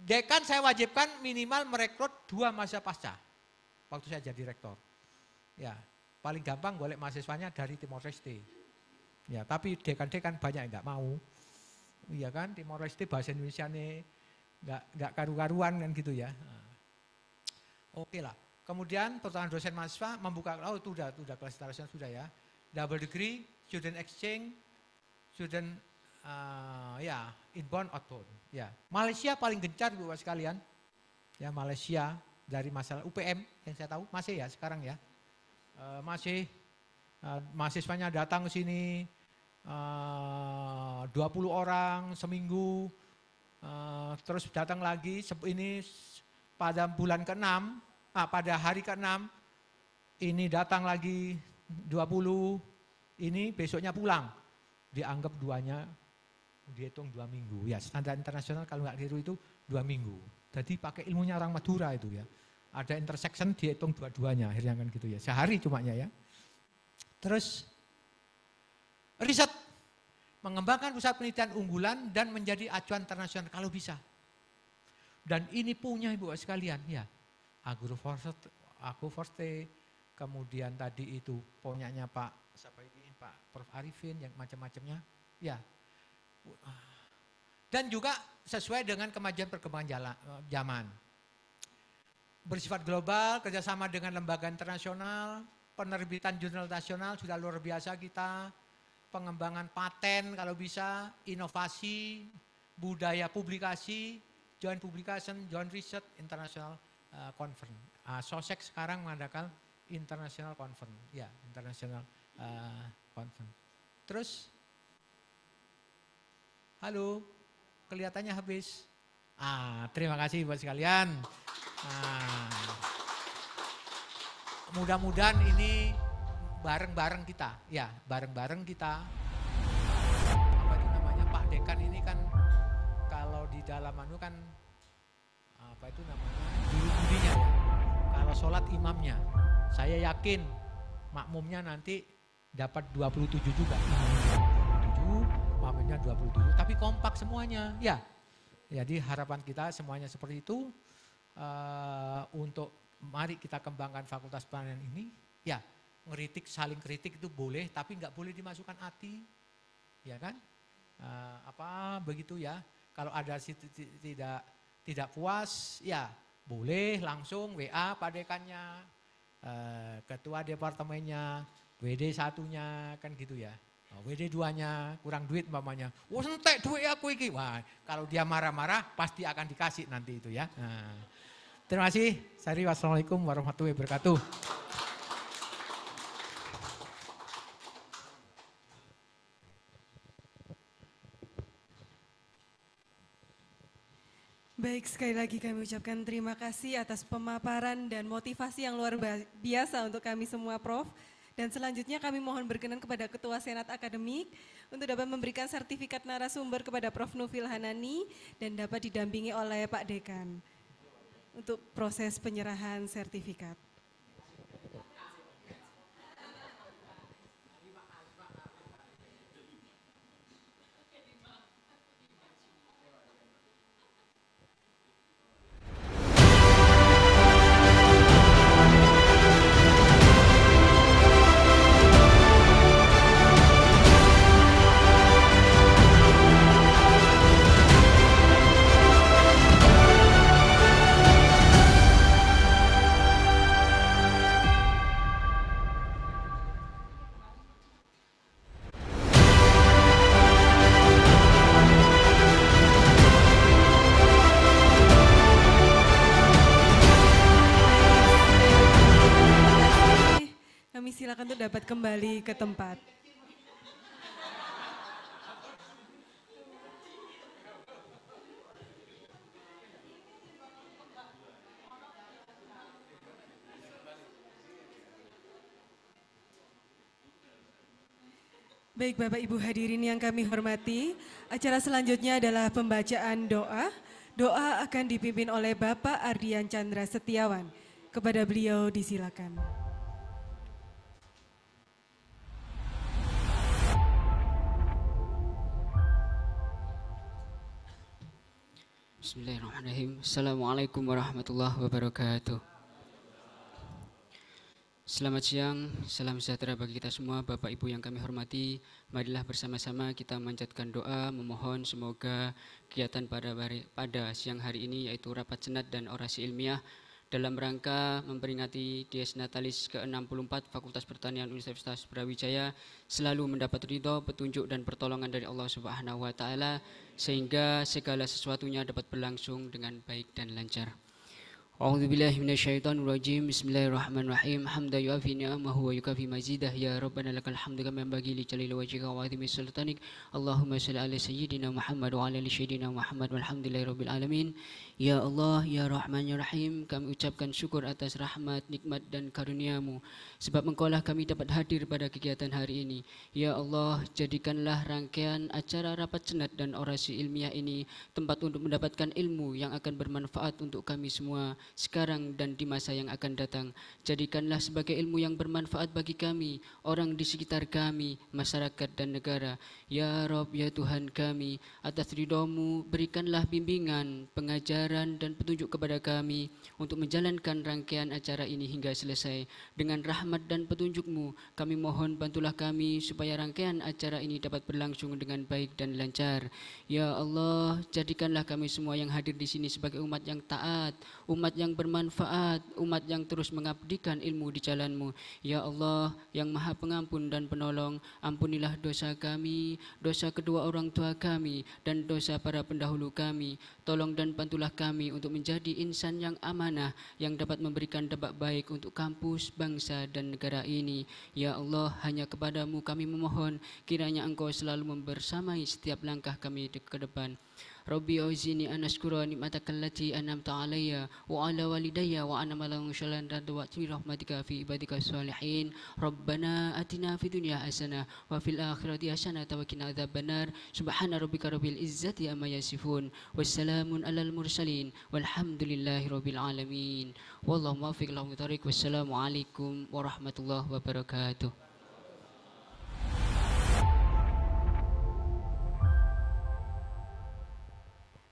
dekan saya wajibkan minimal merekrut 2 mahasiswa pasca. Waktu saya jadi rektor. Ya, paling gampang golek mahasiswanya dari Timor Leste. Ya, tapi dekan-dekan banyak yang enggak mau. Iya kan, Timor Leste bahasa Indonesia nih nggak karu-karuan kan gitu ya. Oke lah. Kemudian pertukaran dosen mahasiswa membuka, itu udah kelas internasional sudah ya. Double degree, student exchange, student inbound outbound. Ya, Malaysia paling gencar Bapak sekalian. Ya Malaysia dari masalah UPM yang saya tahu masih ya sekarang ya. Masih mahasiswanya datang ke sini. 20 orang seminggu, terus datang lagi ini pada bulan ke-6, pada hari ke-6 ini datang lagi 20, ini besoknya pulang. Dianggap duanya, dihitung 2 minggu. Ya standar internasional kalau nggak keliru itu 2 minggu. Jadi pakai ilmunya orang Madura itu ya. Ada intersection dihitung dua-duanya, akhirnya kan gitu ya. Sehari cumanya ya. Terus riset, mengembangkan pusat penelitian unggulan dan menjadi acuan internasional kalau bisa. Dan ini punya Ibu sekalian ya. Agroforte, kemudian tadi itu punyanya Pak Prof Arifin yang macam-macamnya. Ya. Dan juga sesuai dengan kemajuan perkembangan zaman. Bersifat global, kerjasama dengan lembaga internasional, penerbitan jurnal nasional sudah luar biasa kita, pengembangan paten kalau bisa, inovasi, budaya publikasi, joint publication, joint research, international conference. SOSEC sekarang mengadakan international conference, ya international conference. Terus, halo, kelihatannya habis. Terima kasih buat sekalian. Mudah-mudahan ini bareng-bareng kita, ya bareng-bareng kita. Apa itu namanya Pak Dekan ini kan kalau di dalam anu kan apa itu namanya juru-jurunya ya. Kalau sholat imamnya, saya yakin makmumnya nanti dapat 27 juga. Makmumnya 27, tapi kompak semuanya, ya. Jadi harapan kita semuanya seperti itu. Untuk mari kita kembangkan Fakultas Pertanian ini, ya ngeritik, saling kritik itu boleh, tapi nggak boleh dimasukkan hati, ya kan? Apa begitu ya? Kalau ada tidak puas, ya boleh langsung WA Pak Dekannya, Ketua Departemennya, WD 1-nya, kan gitu ya. WD 2-nya kurang duit umpamanya, entek duit aku iki. Wah, kalau dia marah-marah pasti akan dikasih nanti itu ya. Terima kasih. Wassalamualaikum warahmatullahi wabarakatuh. Baik, sekali lagi kami ucapkan terima kasih atas pemaparan dan motivasi yang luar biasa untuk kami semua, Prof. Dan selanjutnya kami mohon berkenan kepada Ketua Senat Akademik untuk dapat memberikan sertifikat narasumber kepada Prof. Nufil Hanani dan dapat didampingi oleh Pak Dekan untuk proses penyerahan sertifikat. Silakan untuk dapat kembali ke tempat. Baik Bapak Ibu hadirin yang kami hormati, acara selanjutnya adalah pembacaan doa. Doa akan dipimpin oleh Bapak Ardian Chandra Setiawan. Kepada beliau disilakan. Bismillahirrahmanirrahim. Assalamualaikum warahmatullahi wabarakatuh. Selamat siang, salam sejahtera bagi kita semua. Bapak Ibu yang kami hormati, marilah bersama-sama kita memanjatkan doa, memohon semoga kegiatan pada siang hari ini yaitu rapat senat dan orasi ilmiah dalam rangka memperingati Dies Natalis ke-64 Fakultas Pertanian Universitas Brawijaya selalu mendapat ridho, petunjuk dan pertolongan dari Allah Subhanahu wa taala sehingga segala sesuatunya dapat berlangsung dengan baik dan lancar. A'udzu billahi minasyaitonir rajim. Bismillahirrahmanirrahim. Hamdan yu'afi ni'amahu wa yukafi mazidah. Ya Rabbana lakal hamdu kama yanbaghi li jalali wajhika wa 'azimi sultanik. Allahumma shalli ala sayyidina Muhammad wa ala ali sayyidina Muhammad walhamdulillahi rabbil alamin. Ya Allah, ya Rahman, ya Rahim, kami ucapkan syukur atas rahmat, nikmat dan karunia-Mu sebab Engkaulah kami dapat hadir pada kegiatan hari ini. Ya Allah, jadikanlah rangkaian acara rapat senat dan orasi ilmiah ini tempat untuk mendapatkan ilmu yang akan bermanfaat untuk kami semua sekarang dan di masa yang akan datang. Jadikanlah sebagai ilmu yang bermanfaat bagi kami, orang di sekitar kami, masyarakat dan negara. Ya Rabb, ya Tuhan kami, atas ridho-Mu berikanlah bimbingan, pengajaran dan petunjuk kepada kami untuk menjalankan rangkaian acara ini hingga selesai. Dengan rahmat dan petunjuk-Mu, kami mohon bantulah kami supaya rangkaian acara ini dapat berlangsung dengan baik dan lancar. Ya Allah, jadikanlah kami semua yang hadir di sini sebagai umat yang taat, umat yang bermanfaat, umat yang terus mengabdikan ilmu di jalan-Mu. Ya Allah, yang Maha Pengampun dan Penolong, ampunilah dosa kami, dosa kedua orang tua kami, dan dosa para pendahulu kami. Tolong dan bantulah kami untuk menjadi insan yang amanah, yang dapat memberikan dampak baik untuk kampus, bangsa, dan negara ini. Ya Allah, hanya kepadamu kami memohon, kiranya Engkau selalu membersamai setiap langkah kami ke depan. Rabbi auzini an ashkura ni'mataka allati an'amta alayya wa ala walidayya wa ana malang syalan dan wa fi rahmatika fi ibadika sholihin. Rabbana atina fid dunya hasanah wa fil akhirati hasanah wa qina adzabannar. Subhana rabbika rabbil izzati amma yasifun. Wassalamun alal mursalin walhamdulillahi rabbil alamin. Wallahu muwaffiq ila thariq. Wassalamu alaikum warahmatullahi wabarakatuh.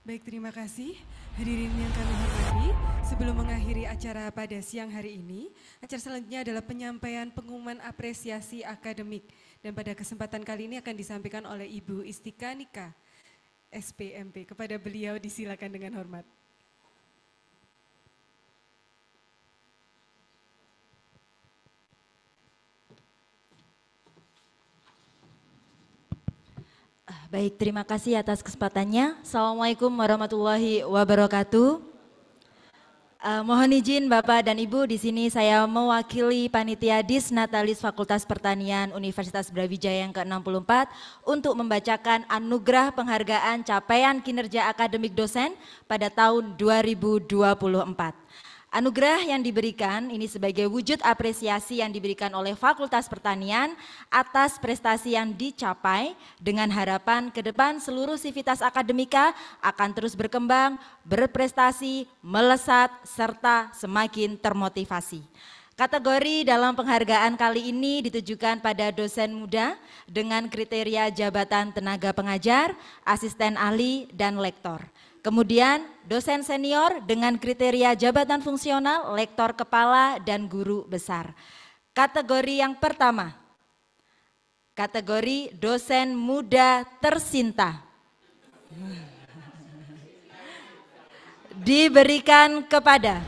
Baik, terima kasih hadirin yang kami hormati. Sebelum mengakhiri acara pada siang hari ini, acara selanjutnya adalah penyampaian pengumuman apresiasi akademik. Dan pada kesempatan kali ini akan disampaikan oleh Ibu Istika Nika, SPMP. Kepada beliau disilakan dengan hormat. Baik, terima kasih atas kesempatannya. Assalamualaikum warahmatullahi wabarakatuh. Mohon izin Bapak dan Ibu, di sini saya mewakili Panitia Disnatalis Fakultas Pertanian Universitas Brawijaya yang ke-64 untuk membacakan anugerah penghargaan capaian kinerja akademik dosen pada tahun 2024. Anugerah yang diberikan ini sebagai wujud apresiasi yang diberikan oleh Fakultas Pertanian atas prestasi yang dicapai dengan harapan ke depan seluruh sivitas akademika akan terus berkembang, berprestasi, melesat, serta semakin termotivasi. Kategori dalam penghargaan kali ini ditujukan pada dosen muda dengan kriteria jabatan tenaga pengajar, asisten ahli, dan lektor. Kemudian dosen senior dengan kriteria jabatan fungsional, lektor kepala, dan guru besar. Kategori yang pertama, kategori dosen muda tersinta. Diberikan kepada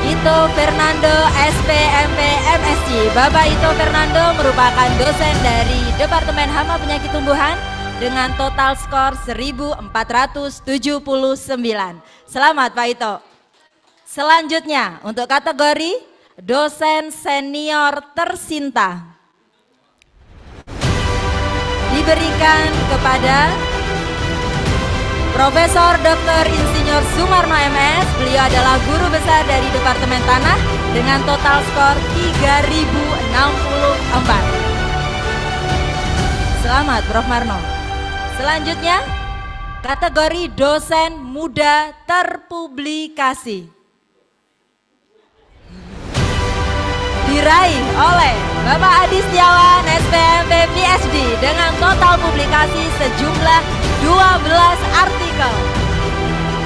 Ito Fernando, SPMP MSc. Bapak Ito Fernando merupakan dosen dari Departemen Hama Penyakit Tumbuhan dengan total skor 1479. Selamat Pak Ito. Selanjutnya untuk kategori dosen senior tersinta diberikan kepada Profesor Dr. Insinyur Sumarno MS. Beliau adalah guru besar dari Departemen Tanah dengan total skor 3064. Selamat Prof. Marno. Selanjutnya kategori dosen muda terpublikasi diraih oleh Bapak Adi Setiawan, SPMP PhD dengan total publikasi sejumlah 12 artikel.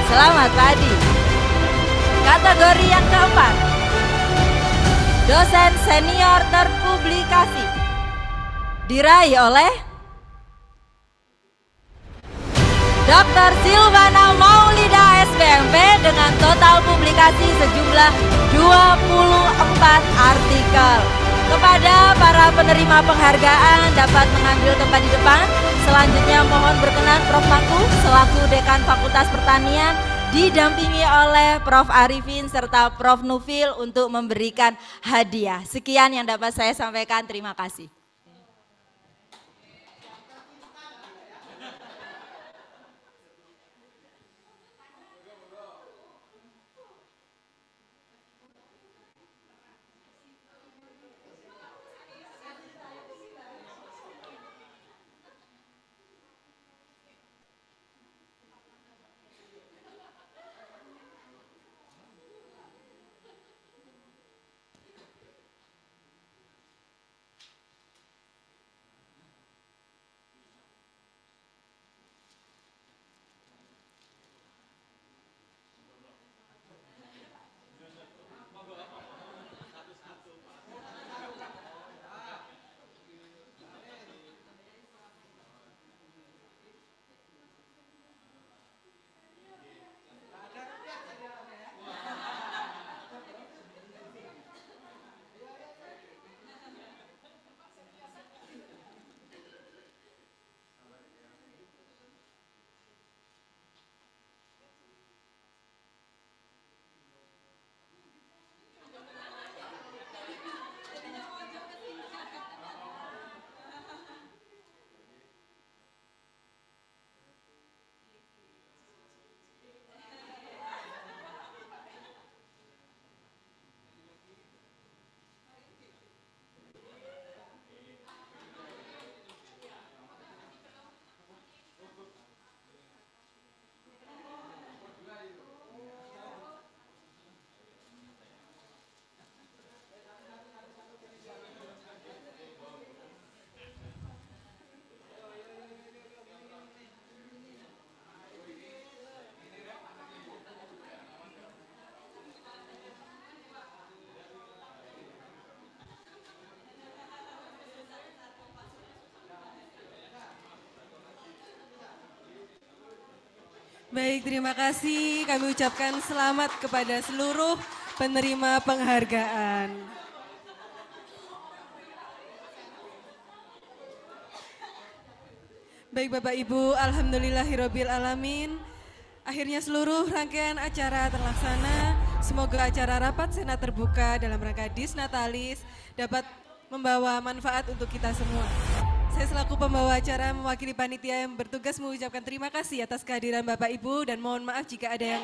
Selamat Pak Adi. Kategori yang keempat, dosen senior terpublikasi diraih oleh Dr. Silvana Maulida, SPMP dengan total publikasi sejumlah 24 artikel. Kepada para para penerima penghargaan dapat mengambil tempat di depan. Selanjutnya mohon berkenan Prof. Mangku selaku Dekan Fakultas Pertanian didampingi oleh Prof. Arifin serta Prof. Nufil untuk memberikan hadiah. Sekian yang dapat saya sampaikan, terima kasih. Baik, terima kasih. Kami ucapkan selamat kepada seluruh penerima penghargaan. Baik Bapak Ibu, alhamdulillahirabbil alamin. Akhirnya seluruh rangkaian acara terlaksana. Semoga acara rapat Senat terbuka dalam rangka Disnatalis dapat membawa manfaat untuk kita semua. Saya selaku pembawa acara mewakili panitia yang bertugas mengucapkan terima kasih atas kehadiran Bapak Ibu dan mohon maaf jika ada yang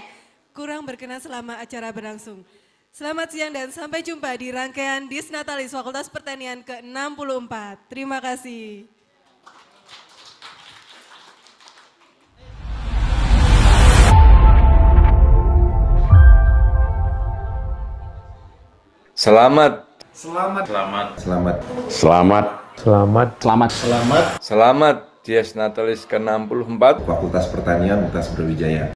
kurang berkenan selama acara berlangsung. Selamat siang dan sampai jumpa di rangkaian Disnatalis Fakultas Pertanian ke-64. Terima kasih. Selamat. Selamat. Selamat. Selamat. Selamat. Selamat. Selamat. Selamat. Selamat Dies Natalis ke-64 Fakultas Pertanian Universitas Brawijaya.